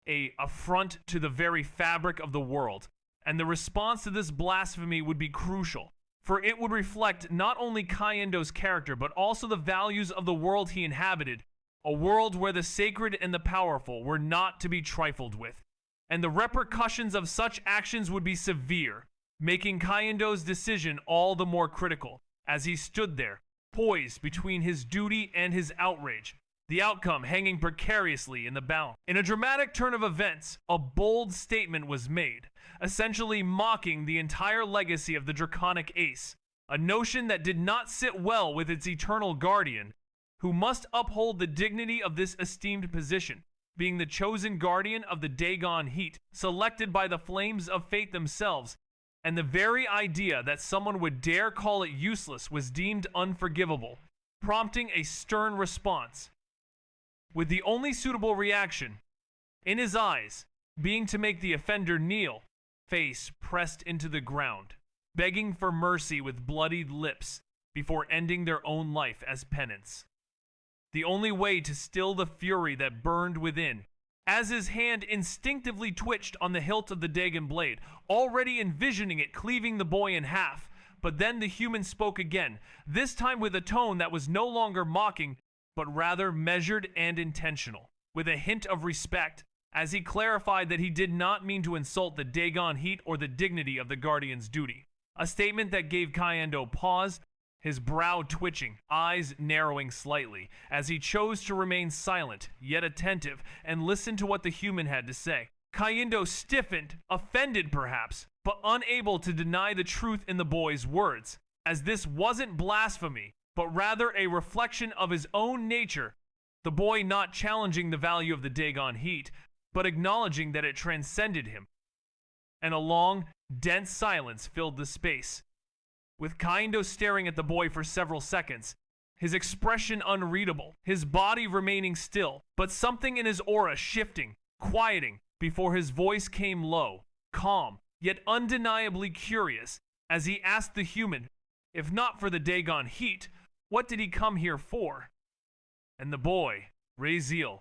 an affront to the very fabric of the world, and the response to this blasphemy would be crucial, for it would reflect not only Kayendo's character but also the values of the world he inhabited, a world where the sacred and the powerful were not to be trifled with, and the repercussions of such actions would be severe, making Kayendo's decision all the more critical, as he stood there, poised between his duty and his outrage, the outcome hanging precariously in the balance. In a dramatic turn of events, a bold statement was made, essentially mocking the entire legacy of the Draconic Ace, a notion that did not sit well with its eternal guardian, who must uphold the dignity of this esteemed position, being the chosen guardian of the Dagon heat, selected by the flames of fate themselves, and the very idea that someone would dare call it useless was deemed unforgivable, prompting a stern response, with the only suitable reaction, in his eyes, being to make the offender kneel, face pressed into the ground, begging for mercy with bloodied lips before ending their own life as penance. The only way to still the fury that burned within, as his hand instinctively twitched on the hilt of the Dagon blade, already envisioning it cleaving the boy in half. But then the human spoke again, this time with a tone that was no longer mocking, but rather measured and intentional, with a hint of respect, as he clarified that he did not mean to insult the Dagon heat or the dignity of the guardian's duty. A statement that gave Kayendo pause, his brow twitching, eyes narrowing slightly, as he chose to remain silent, yet attentive, and listen to what the human had to say. Kayendo stiffened, offended perhaps, but unable to deny the truth in the boy's words, as this wasn't blasphemy, but rather a reflection of his own nature, the boy not challenging the value of the Dagon heat, but acknowledging that it transcended him. and a long, dense silence filled the space. With Kaindo staring at the boy for several seconds, his expression unreadable, his body remaining still, but something in his aura shifting, quieting, before his voice came low, calm, yet undeniably curious, as he asked the human, if not for the Dagon heat, what did he come here for? And the boy, Raziel,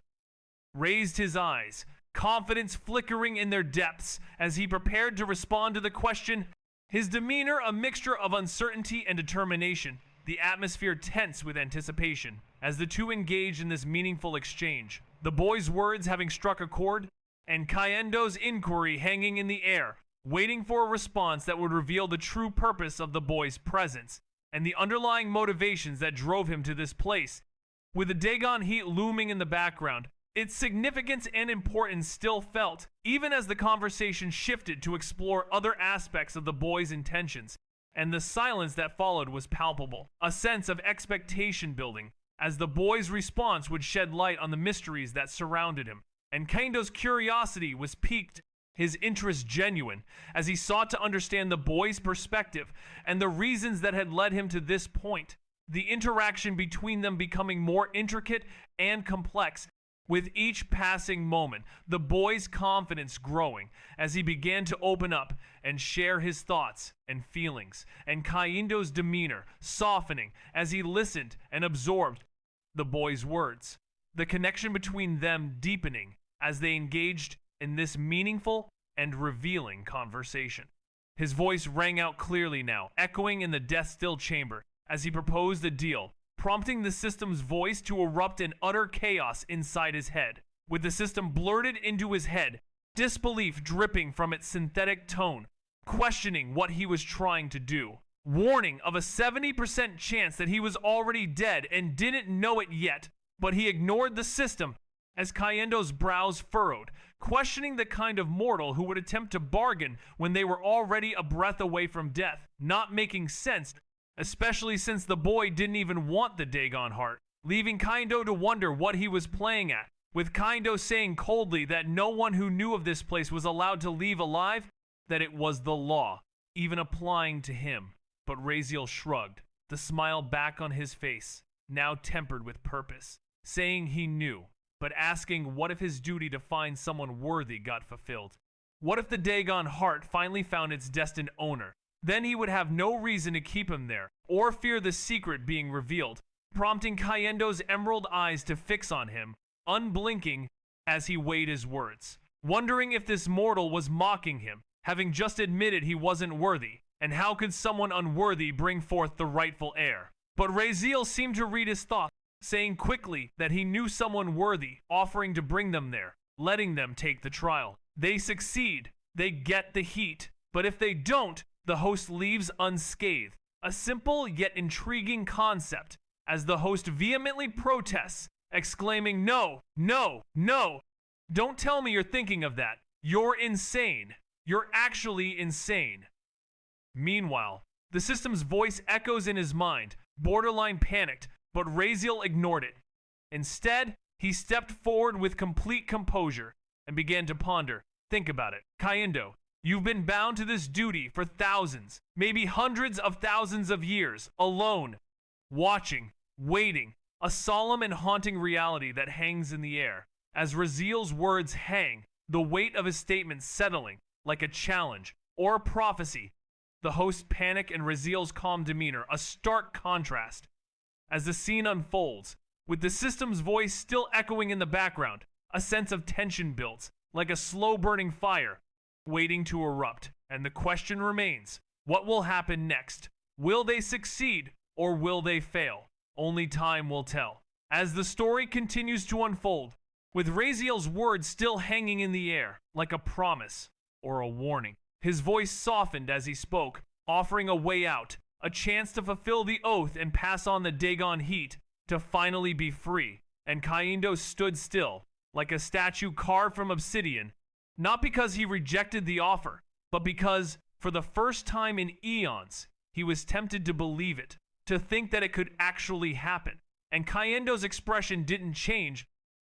raised his eyes, confidence flickering in their depths as he prepared to respond to the question, his demeanor a mixture of uncertainty and determination, the atmosphere tense with anticipation, as the two engaged in this meaningful exchange, the boy's words having struck a chord, and Kayendo's inquiry hanging in the air, waiting for a response that would reveal the true purpose of the boy's presence, and the underlying motivations that drove him to this place. With the Dagon heat looming in the background, its significance and importance still felt, even as the conversation shifted to explore other aspects of the boy's intentions, and the silence that followed was palpable, a sense of expectation building, as the boy's response would shed light on the mysteries that surrounded him. And Kaindo's curiosity was piqued, his interest genuine, as he sought to understand the boy's perspective and the reasons that had led him to this point, the interaction between them becoming more intricate and complex. With each passing moment, the boy's confidence growing as he began to open up and share his thoughts and feelings, and Kaindo's demeanor softening as he listened and absorbed the boy's words, the connection between them deepening as they engaged in this meaningful and revealing conversation. His voice rang out clearly now, echoing in the death-still chamber as he proposed a deal, prompting the system's voice to erupt in utter chaos inside his head. With the system blurted into his head, disbelief dripping from its synthetic tone, questioning what he was trying to do, warning of a 70% chance that he was already dead and didn't know it yet, but he ignored the system as Kayendo's brows furrowed, questioning the kind of mortal who would attempt to bargain when they were already a breath away from death, not making sense, especially since the boy didn't even want the Dagon heart, leaving Kaindo to wonder what he was playing at, with Kaindo saying coldly that no one who knew of this place was allowed to leave alive, that it was the law, even applying to him. But Raziel shrugged, the smile back on his face, now tempered with purpose, saying he knew, but asking what if his duty to find someone worthy got fulfilled. What if the Dagon heart finally found its destined owner? Then he would have no reason to keep him there, or fear the secret being revealed, prompting Kayendo's emerald eyes to fix on him, unblinking as he weighed his words, wondering if this mortal was mocking him, having just admitted he wasn't worthy, and how could someone unworthy bring forth the rightful heir? But Raziel seemed to read his thoughts, saying quickly that he knew someone worthy, offering to bring them there, letting them take the trial. They succeed, they get the heat, but if they don't, the host leaves unscathed. A simple yet intriguing concept, as the host vehemently protests, exclaiming, "No, no, no! Don't tell me you're thinking of that. You're insane. You're actually insane." Meanwhile, the system's voice echoes in his mind, borderline panicked, but Raziel ignored it. Instead, he stepped forward with complete composure and began to ponder. Think about it. Kaindo, you've been bound to this duty for thousands, maybe hundreds of thousands of years, alone, watching, waiting, a solemn and haunting reality that hangs in the air. As Raziel's words hang, the weight of his statement settling like a challenge or a prophecy, the host's panic and Raziel's calm demeanor, a stark contrast. As the scene unfolds, with the system's voice still echoing in the background, a sense of tension builds, like a slow-burning fire, waiting to erupt. And the question remains, what will happen next? Will they succeed, or will they fail? Only time will tell. As the story continues to unfold, with Raziel's words still hanging in the air, like a promise or a warning, his voice softened as he spoke, offering a way out, a chance to fulfill the oath and pass on the Dagon heat, to finally be free. And Kaindo stood still, like a statue carved from obsidian, not because he rejected the offer, but because, for the first time in eons, he was tempted to believe it, to think that it could actually happen. And Kayendo's expression didn't change,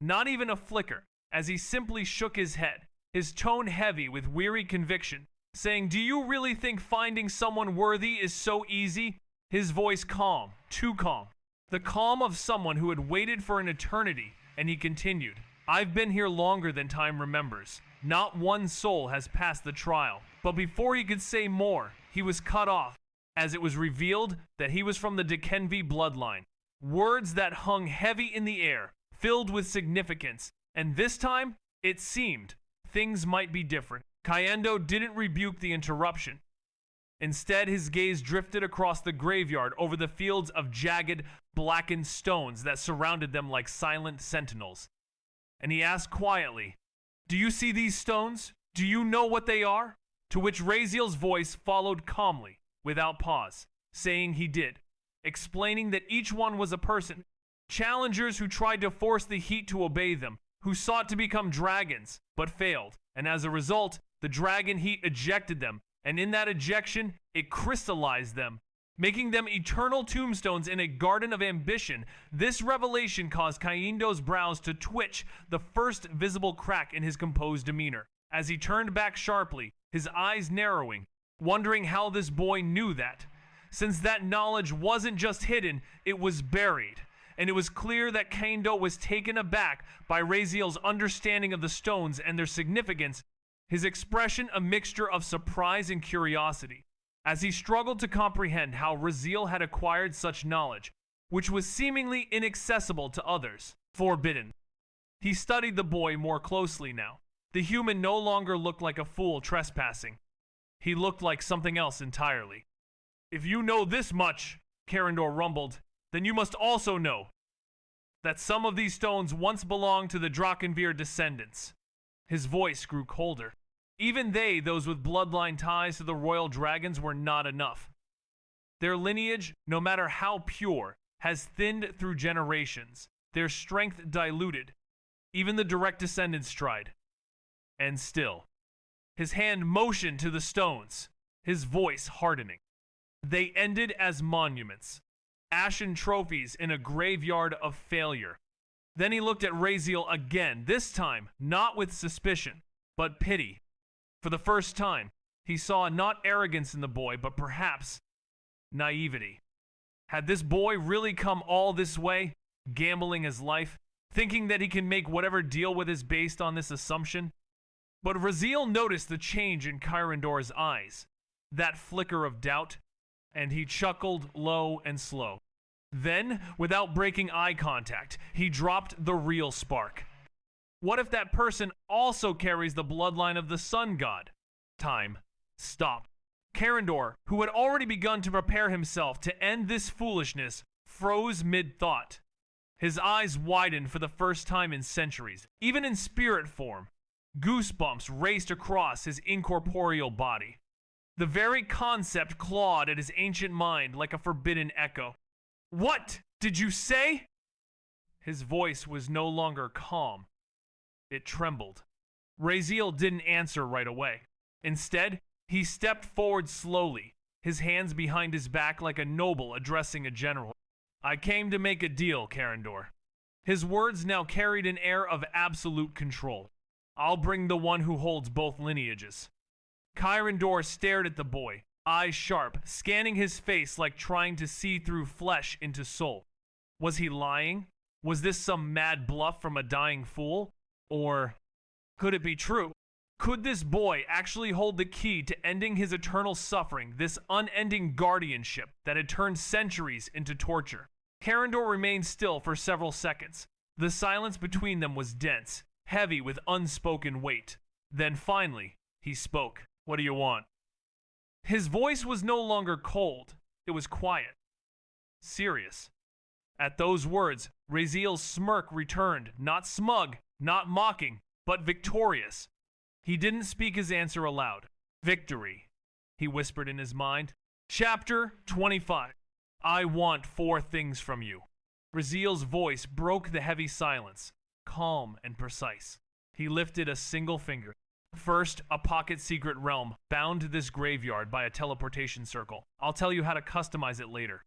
not even a flicker, as he simply shook his head, his tone heavy with weary conviction, saying, "Do you really think finding someone worthy is so easy?" His voice calm, too calm. The calm of someone who had waited for an eternity, and he continued, "I've been here longer than time remembers. Not one soul has passed the trial." But before he could say more, he was cut off, as it was revealed that he was from the Dikembe bloodline. Words that hung heavy in the air, filled with significance, and this time, it seemed, things might be different. Kayendo didn't rebuke the interruption. Instead, his gaze drifted across the graveyard over the fields of jagged, blackened stones that surrounded them like silent sentinels. And he asked quietly, "Do you see these stones? Do you know what they are?" To which Raziel's voice followed calmly, without pause, saying he did, explaining that each one was a person, challengers who tried to force the heat to obey them, who sought to become dragons, but failed, and as a result, the dragon heat ejected them, and in that ejection, it crystallized them, making them eternal tombstones in a garden of ambition. This revelation caused Kayendo's brows to twitch, the first visible crack in his composed demeanor. As he turned back sharply, his eyes narrowing, wondering how this boy knew that. Since that knowledge wasn't just hidden, it was buried. And it was clear that Kayendo was taken aback by Raziel's understanding of the stones and their significance, his expression a mixture of surprise and curiosity, as he struggled to comprehend how Raziel had acquired such knowledge, which was seemingly inaccessible to others, forbidden. He studied the boy more closely now. The human no longer looked like a fool trespassing. He looked like something else entirely. "If you know this much," Karendor rumbled, "then you must also know that some of these stones once belonged to the Drakenveer descendants." His voice grew colder. Even they, those with bloodline ties to the royal dragons, were not enough. Their lineage, no matter how pure, has thinned through generations, their strength diluted. Even the direct descendants tried. And still, his hand motioned to the stones, his voice hardening. They ended as monuments, ashen trophies in a graveyard of failure. Then he looked at Raziel again, this time not with suspicion, but pity. For the first time, he saw not arrogance in the boy, but perhaps naivety. Had this boy really come all this way, gambling his life, thinking that he can make whatever deal with is based on this assumption? But Raziel noticed the change in Kyrendor's eyes, that flicker of doubt, and he chuckled low and slow. Then, without breaking eye contact, he dropped the real spark. What if that person also carries the bloodline of the sun god? Time stopped. Kyrendor, who had already begun to prepare himself to end this foolishness, froze mid-thought. His eyes widened for the first time in centuries, even in spirit form. Goosebumps raced across his incorporeal body. The very concept clawed at his ancient mind like a forbidden echo. "What did you say?" His voice was no longer calm. It trembled. Raziel didn't answer right away. Instead, he stepped forward slowly, his hands behind his back like a noble addressing a general. "I came to make a deal, Kyrendor." His words now carried an air of absolute control. "I'll bring the one who holds both lineages." Kyrendor stared at the boy, eyes sharp, scanning his face like trying to see through flesh into soul. Was he lying? Was this some mad bluff from a dying fool? Or could it be true? Could this boy actually hold the key to ending his eternal suffering, this unending guardianship that had turned centuries into torture? Kyrendor remained still for several seconds. The silence between them was dense, heavy with unspoken weight. Then finally, he spoke. "What do you want?" His voice was no longer cold. It was quiet. Serious. At those words, Raziel's smirk returned, not smug, not mocking, but victorious. He didn't speak his answer aloud. "Victory," he whispered in his mind. Chapter 25. "I want 4 things from you." Raziel's voice broke the heavy silence, calm and precise. He lifted a single finger. "First, a pocket secret realm bound to this graveyard by a teleportation circle. I'll tell you how to customize it later."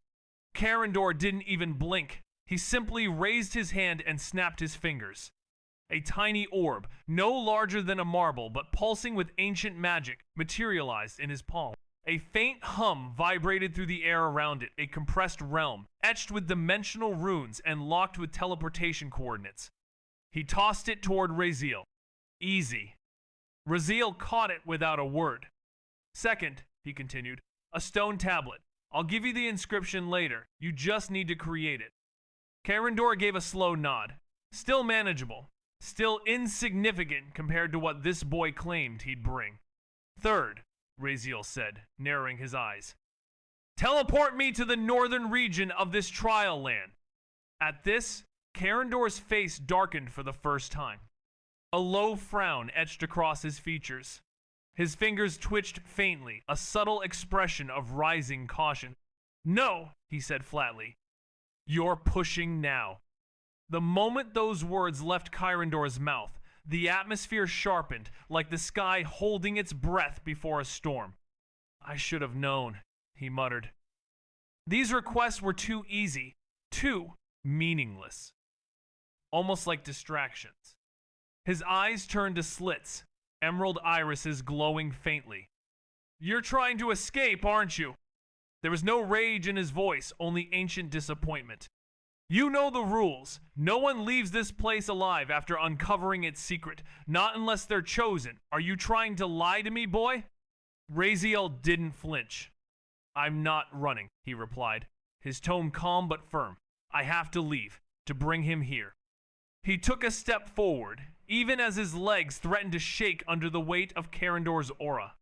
Kyrendor didn't even blink. He simply raised his hand and snapped his fingers. A tiny orb, no larger than a marble but pulsing with ancient magic, materialized in his palm. A faint hum vibrated through the air around it, a compressed realm, etched with dimensional runes and locked with teleportation coordinates. He tossed it toward Raziel. Easy. Raziel caught it without a word. Second, he continued, a stone tablet. I'll give you the inscription later. You just need to create it. Karendor gave a slow nod. Still manageable. Still insignificant compared to what this boy claimed he'd bring. Third, Raziel said, narrowing his eyes. Teleport me to the northern region of this trial land. At this, Karendor's face darkened for the first time. A low frown etched across his features. His fingers twitched faintly, a subtle expression of rising caution. No, he said flatly. You're pushing now. The moment those words left Karendor's mouth, the atmosphere sharpened, like the sky holding its breath before a storm. I should have known, he muttered. These requests were too easy, too meaningless. Almost like distractions. His eyes turned to slits, emerald irises glowing faintly. You're trying to escape, aren't you? There was no rage in his voice, only ancient disappointment. You know the rules. No one leaves this place alive after uncovering its secret, not unless they're chosen. Are you trying to lie to me, boy? Raziel didn't flinch. I'm not running, he replied, his tone calm but firm. I have to leave, to bring him here. He took a step forward, even as his legs threatened to shake under the weight of Karendor's aura.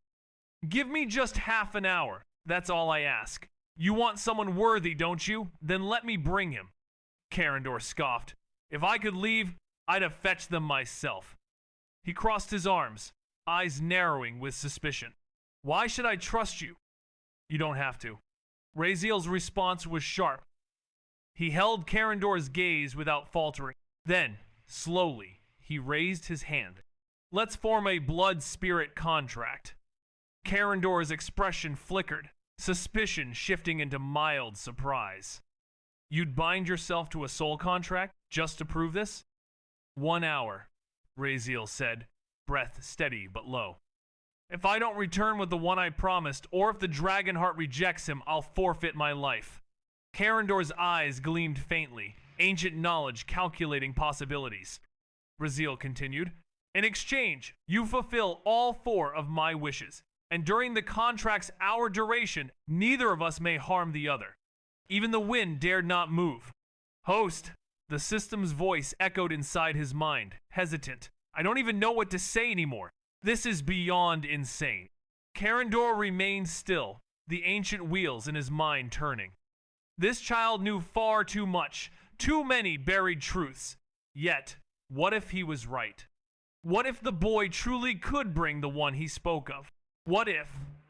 Give me just half an hour, that's all I ask. You want someone worthy, don't you? Then let me bring him. Karendor scoffed. If I could leave, I'd have fetched them myself. He crossed his arms, eyes narrowing with suspicion. Why should I trust you? You don't have to. Raziel's response was sharp. He held Karendor's gaze without faltering. Then, slowly, he raised his hand. Let's form a blood-spirit contract. Karendor's expression flickered, suspicion shifting into mild surprise. You'd bind yourself to a soul contract just to prove this? 1 hour, Raziel said, breath steady but low. If I don't return with the one I promised, or if the dragon heart rejects him, I'll forfeit my life. Karendor's eyes gleamed faintly, ancient knowledge calculating possibilities. Raziel continued, in exchange, you fulfill all 4 of my wishes, and during the contract's hour duration, neither of us may harm the other. Even the wind dared not move. Host, the system's voice echoed inside his mind, hesitant. I don't even know what to say anymore. This is beyond insane. Karendor remained still, the ancient wheels in his mind turning. This child knew far too much, too many buried truths. Yet, what if he was right? What if the boy truly could bring the one he spoke of? What if,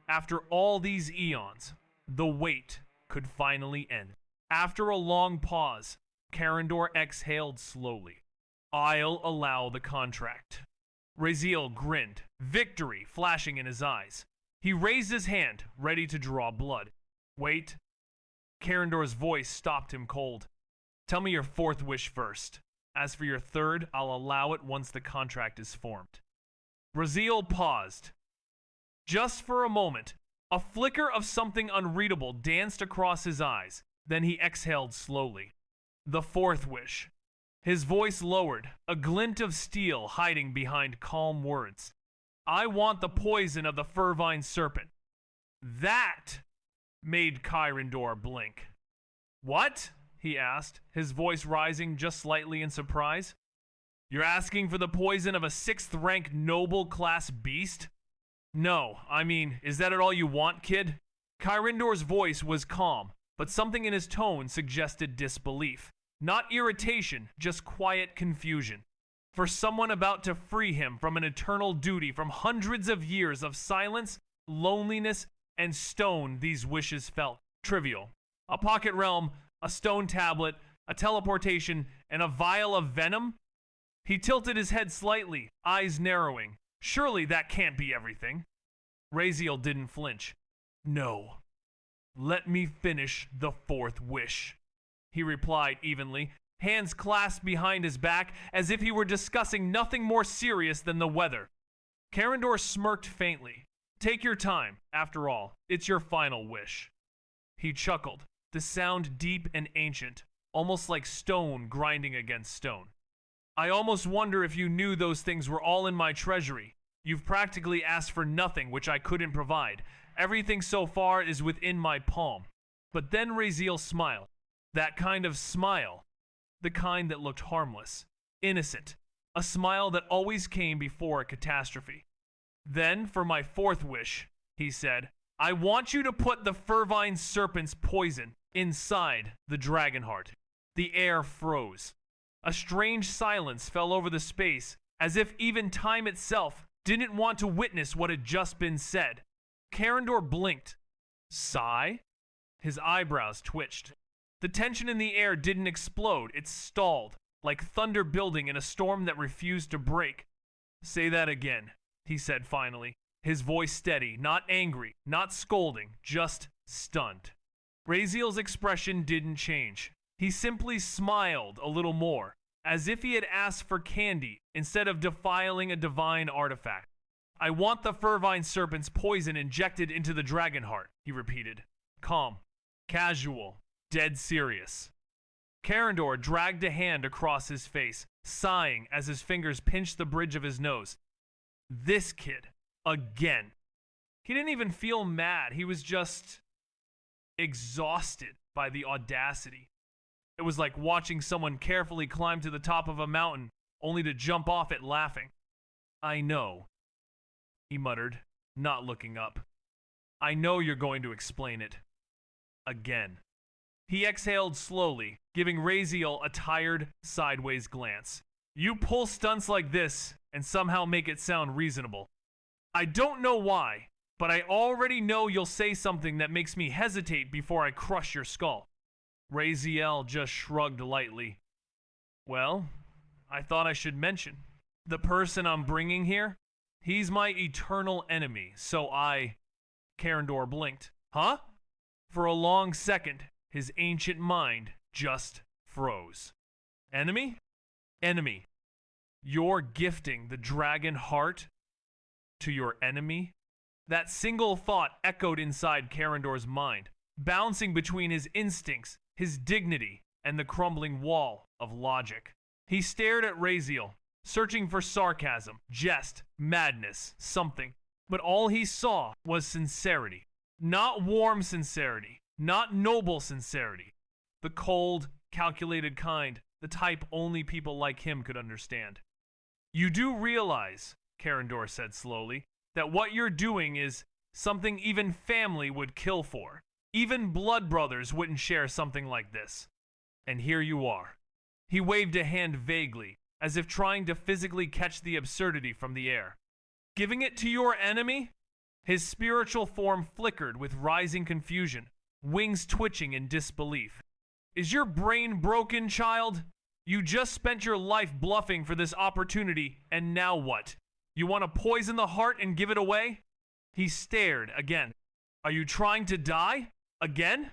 after all these eons, the wait could finally end? After a long pause, Karendor exhaled slowly. I'll allow the contract. Raziel grinned, victory flashing in his eyes. He raised his hand, ready to draw blood. Wait. Karendor's voice stopped him cold. Tell me your 4th wish first. As for your 3rd, I'll allow it once the contract is formed. Raziel paused. Just for a moment, a flicker of something unreadable danced across his eyes. Then he exhaled slowly. The 4th wish. His voice lowered, a glint of steel hiding behind calm words. I want the poison of the Furvine Serpent. That made Karendor blink. What? He asked, his voice rising just slightly in surprise. You're asking for the poison of a 6th-ranked noble class beast? No, I mean, is that all you want, kid? Karendor's voice was calm, but something in his tone suggested disbelief. Not irritation, just quiet confusion. For someone about to free him from an eternal duty from hundreds of years of silence, loneliness, and stone, these wishes felt trivial. A pocket realm, a stone tablet, a teleportation, and a vial of venom? He tilted his head slightly, eyes narrowing. Surely that can't be everything. Raziel didn't flinch. No. Let me finish the 4th wish, he replied evenly, hands clasped behind his back as if he were discussing nothing more serious than the weather. Karandor smirked faintly. Take your time, after all, it's your final wish. He chuckled, the sound deep and ancient, almost like stone grinding against stone. I almost wonder if you knew those things were all in my treasury. You've practically asked for nothing which I couldn't provide. Everything so far is within my palm. But then Raziel smiled. That kind of smile. The kind that looked harmless, innocent. A smile that always came before a catastrophe. Then, for my fourth wish, he said, I want you to put the Fervine Serpent's poison inside the dragon heart. The air froze. A strange silence fell over the space, as if even time itself didn't want to witness what had just been said. Karandor blinked. Sigh? His eyebrows twitched. The tension in the air didn't explode, it stalled, like thunder building in a storm that refused to break. Say that again, he said finally, his voice steady, not angry, not scolding, just stunned. Raziel's expression didn't change. He simply smiled a little more, as if he had asked for candy instead of defiling a divine artifact. I want the Fervine Serpent's poison injected into the dragon heart, he repeated. Calm, casual, dead serious. Karandor dragged a hand across his face, sighing as his fingers pinched the bridge of his nose. This kid, again. He didn't even feel mad, he was just exhausted by the audacity. It was like watching someone carefully climb to the top of a mountain, only to jump off it laughing. I know, he muttered, not looking up. I know you're going to explain it. Again. He exhaled slowly, giving Raziel a tired, sideways glance. You pull stunts like this and somehow make it sound reasonable. I don't know why, but I already know you'll say something that makes me hesitate before I crush your skull. Raziel just shrugged lightly. Well, I thought I should mention. The person I'm bringing here, he's my eternal enemy, so Karandor blinked. Huh? For a long second, his ancient mind just froze. Enemy? Enemy. You're gifting the dragon heart to your enemy? That single thought echoed inside Karandor's mind, bouncing between his instincts, his dignity, and the crumbling wall of logic. He stared at Raziel, searching for sarcasm, jest, madness, something. But all he saw was sincerity. Not warm sincerity, not noble sincerity. The cold, calculated kind, the type only people like him could understand. You do realize, Karandor said slowly, that what you're doing is something even family would kill for. Even blood brothers wouldn't share something like this. And here you are. He waved a hand vaguely, as if trying to physically catch the absurdity from the air. Giving it to your enemy? His spiritual form flickered with rising confusion, wings twitching in disbelief. Is your brain broken, child? You just spent your life bluffing for this opportunity, and now what? You want to poison the heart and give it away? He stared again. Are you trying to die? Again?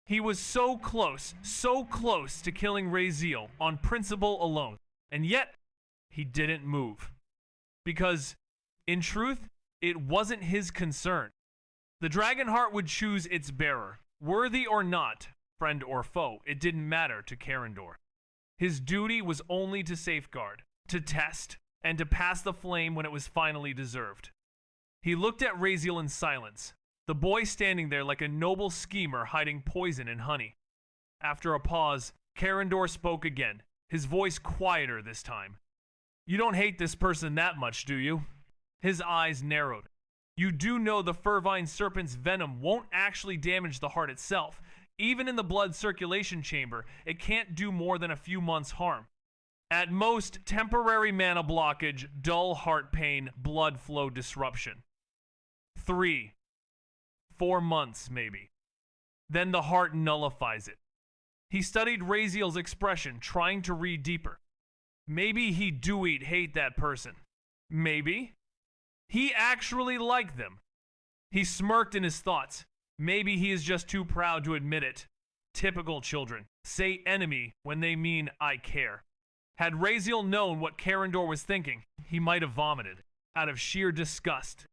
He was so close to killing Raziel on principle alone, and yet he didn't move. Because, in truth, it wasn't his concern. The dragon heart would choose its bearer, worthy or not, friend or foe, it didn't matter to Karandor. His duty was only to safeguard, to test, and to pass the flame when it was finally deserved. He looked at Raziel in silence, the boy standing there like a noble schemer hiding poison in honey. After a pause, Karandor spoke again, his voice quieter this time. You don't hate this person that much, do you? His eyes narrowed. You do know the Fervine Serpent's venom won't actually damage the heart itself. Even in the blood circulation chamber, it can't do more than a few months' harm. At most, temporary mana blockage, dull heart pain, blood flow disruption. 3, 4 months, maybe. Then the heart nullifies it. He studied Raziel's expression, trying to read deeper. Maybe he do'd hate that person. Maybe. He actually liked them. He smirked in his thoughts. Maybe he is just too proud to admit it. Typical children. say enemy when they mean I care. Had Raziel known what Karandor was thinking, he might have vomited, out of sheer disgust.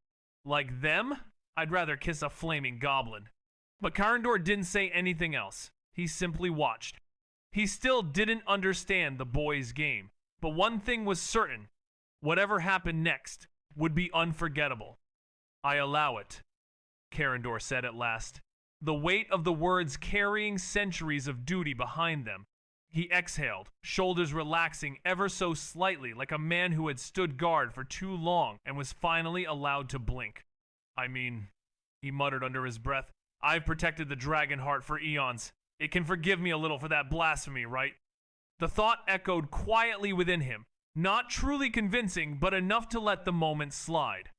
Like them? I'd rather kiss a flaming goblin. But Karandor didn't say anything else. He simply watched. He still didn't understand the boys' game, but one thing was certain. Whatever happened next would be unforgettable. I allow it, Karandor said at last, the weight of the words carrying centuries of duty behind them. He exhaled, shoulders relaxing ever so slightly like a man who had stood guard for too long and was finally allowed to blink. I mean, he muttered under his breath, I've protected the dragon heart for eons. It can forgive me a little for that blasphemy, right? The thought echoed quietly within him, not truly convincing, but enough to let the moment slide.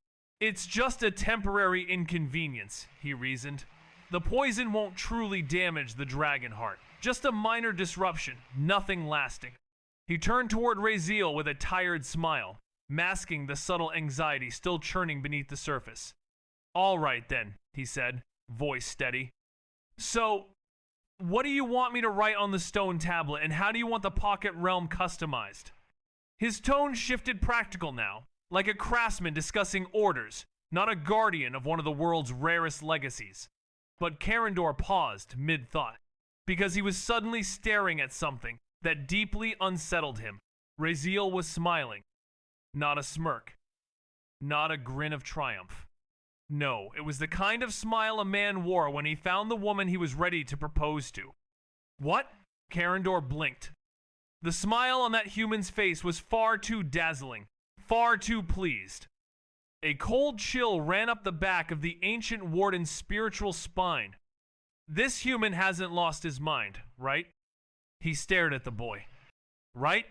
It's just a temporary inconvenience, he reasoned. The poison won't truly damage the dragon heart. Just a minor disruption, nothing lasting. He turned toward Raziel with a tired smile, masking the subtle anxiety still churning beneath the surface. All right then, he said, voice steady. So, what do you want me to write on the stone tablet, and how do you want the pocket realm customized? His tone shifted practical now, like a craftsman discussing orders, not a guardian of one of the world's rarest legacies. But Karandor paused mid-thought, because he was suddenly staring at something that deeply unsettled him. Raziel was smiling. Not a smirk. Not a grin of triumph. No, it was the kind of smile a man wore when he found the woman he was ready to propose to. What? Karandor blinked. The smile on that human's face was far too dazzling, far too pleased. A cold chill ran up the back of the ancient warden's spiritual spine. This human hasn't lost his mind, right? He stared at the boy. Right?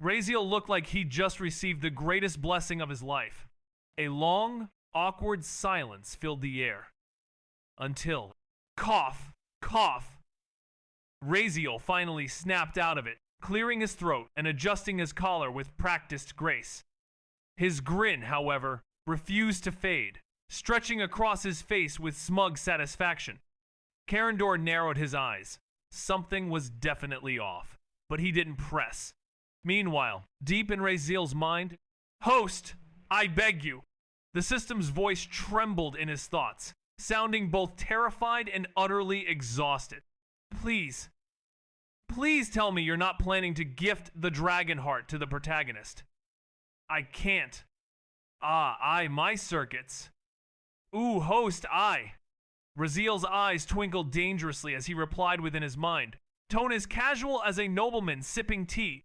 Raziel looked like he'd just received the greatest blessing of his life. A long, awkward silence filled the air. Until, cough, cough. Raziel finally snapped out of it, clearing his throat and adjusting his collar with practiced grace. His grin, however, refused to fade, stretching across his face with smug satisfaction. Karandor narrowed his eyes. Something was definitely off, but he didn't press. Meanwhile, deep in Raziel's mind, Host, I beg you. The system's voice trembled in his thoughts, sounding both terrified and utterly exhausted. Please tell me you're not planning to gift the dragon heart to the protagonist. I can't. My circuits. Ooh, host, Raziel's eyes twinkled dangerously as he replied within his mind, tone as casual as a nobleman sipping tea.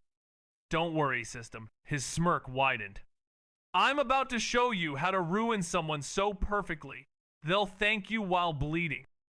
Don't worry, system. His smirk widened. I'm about to show you how to ruin someone so perfectly, they'll thank you while bleeding.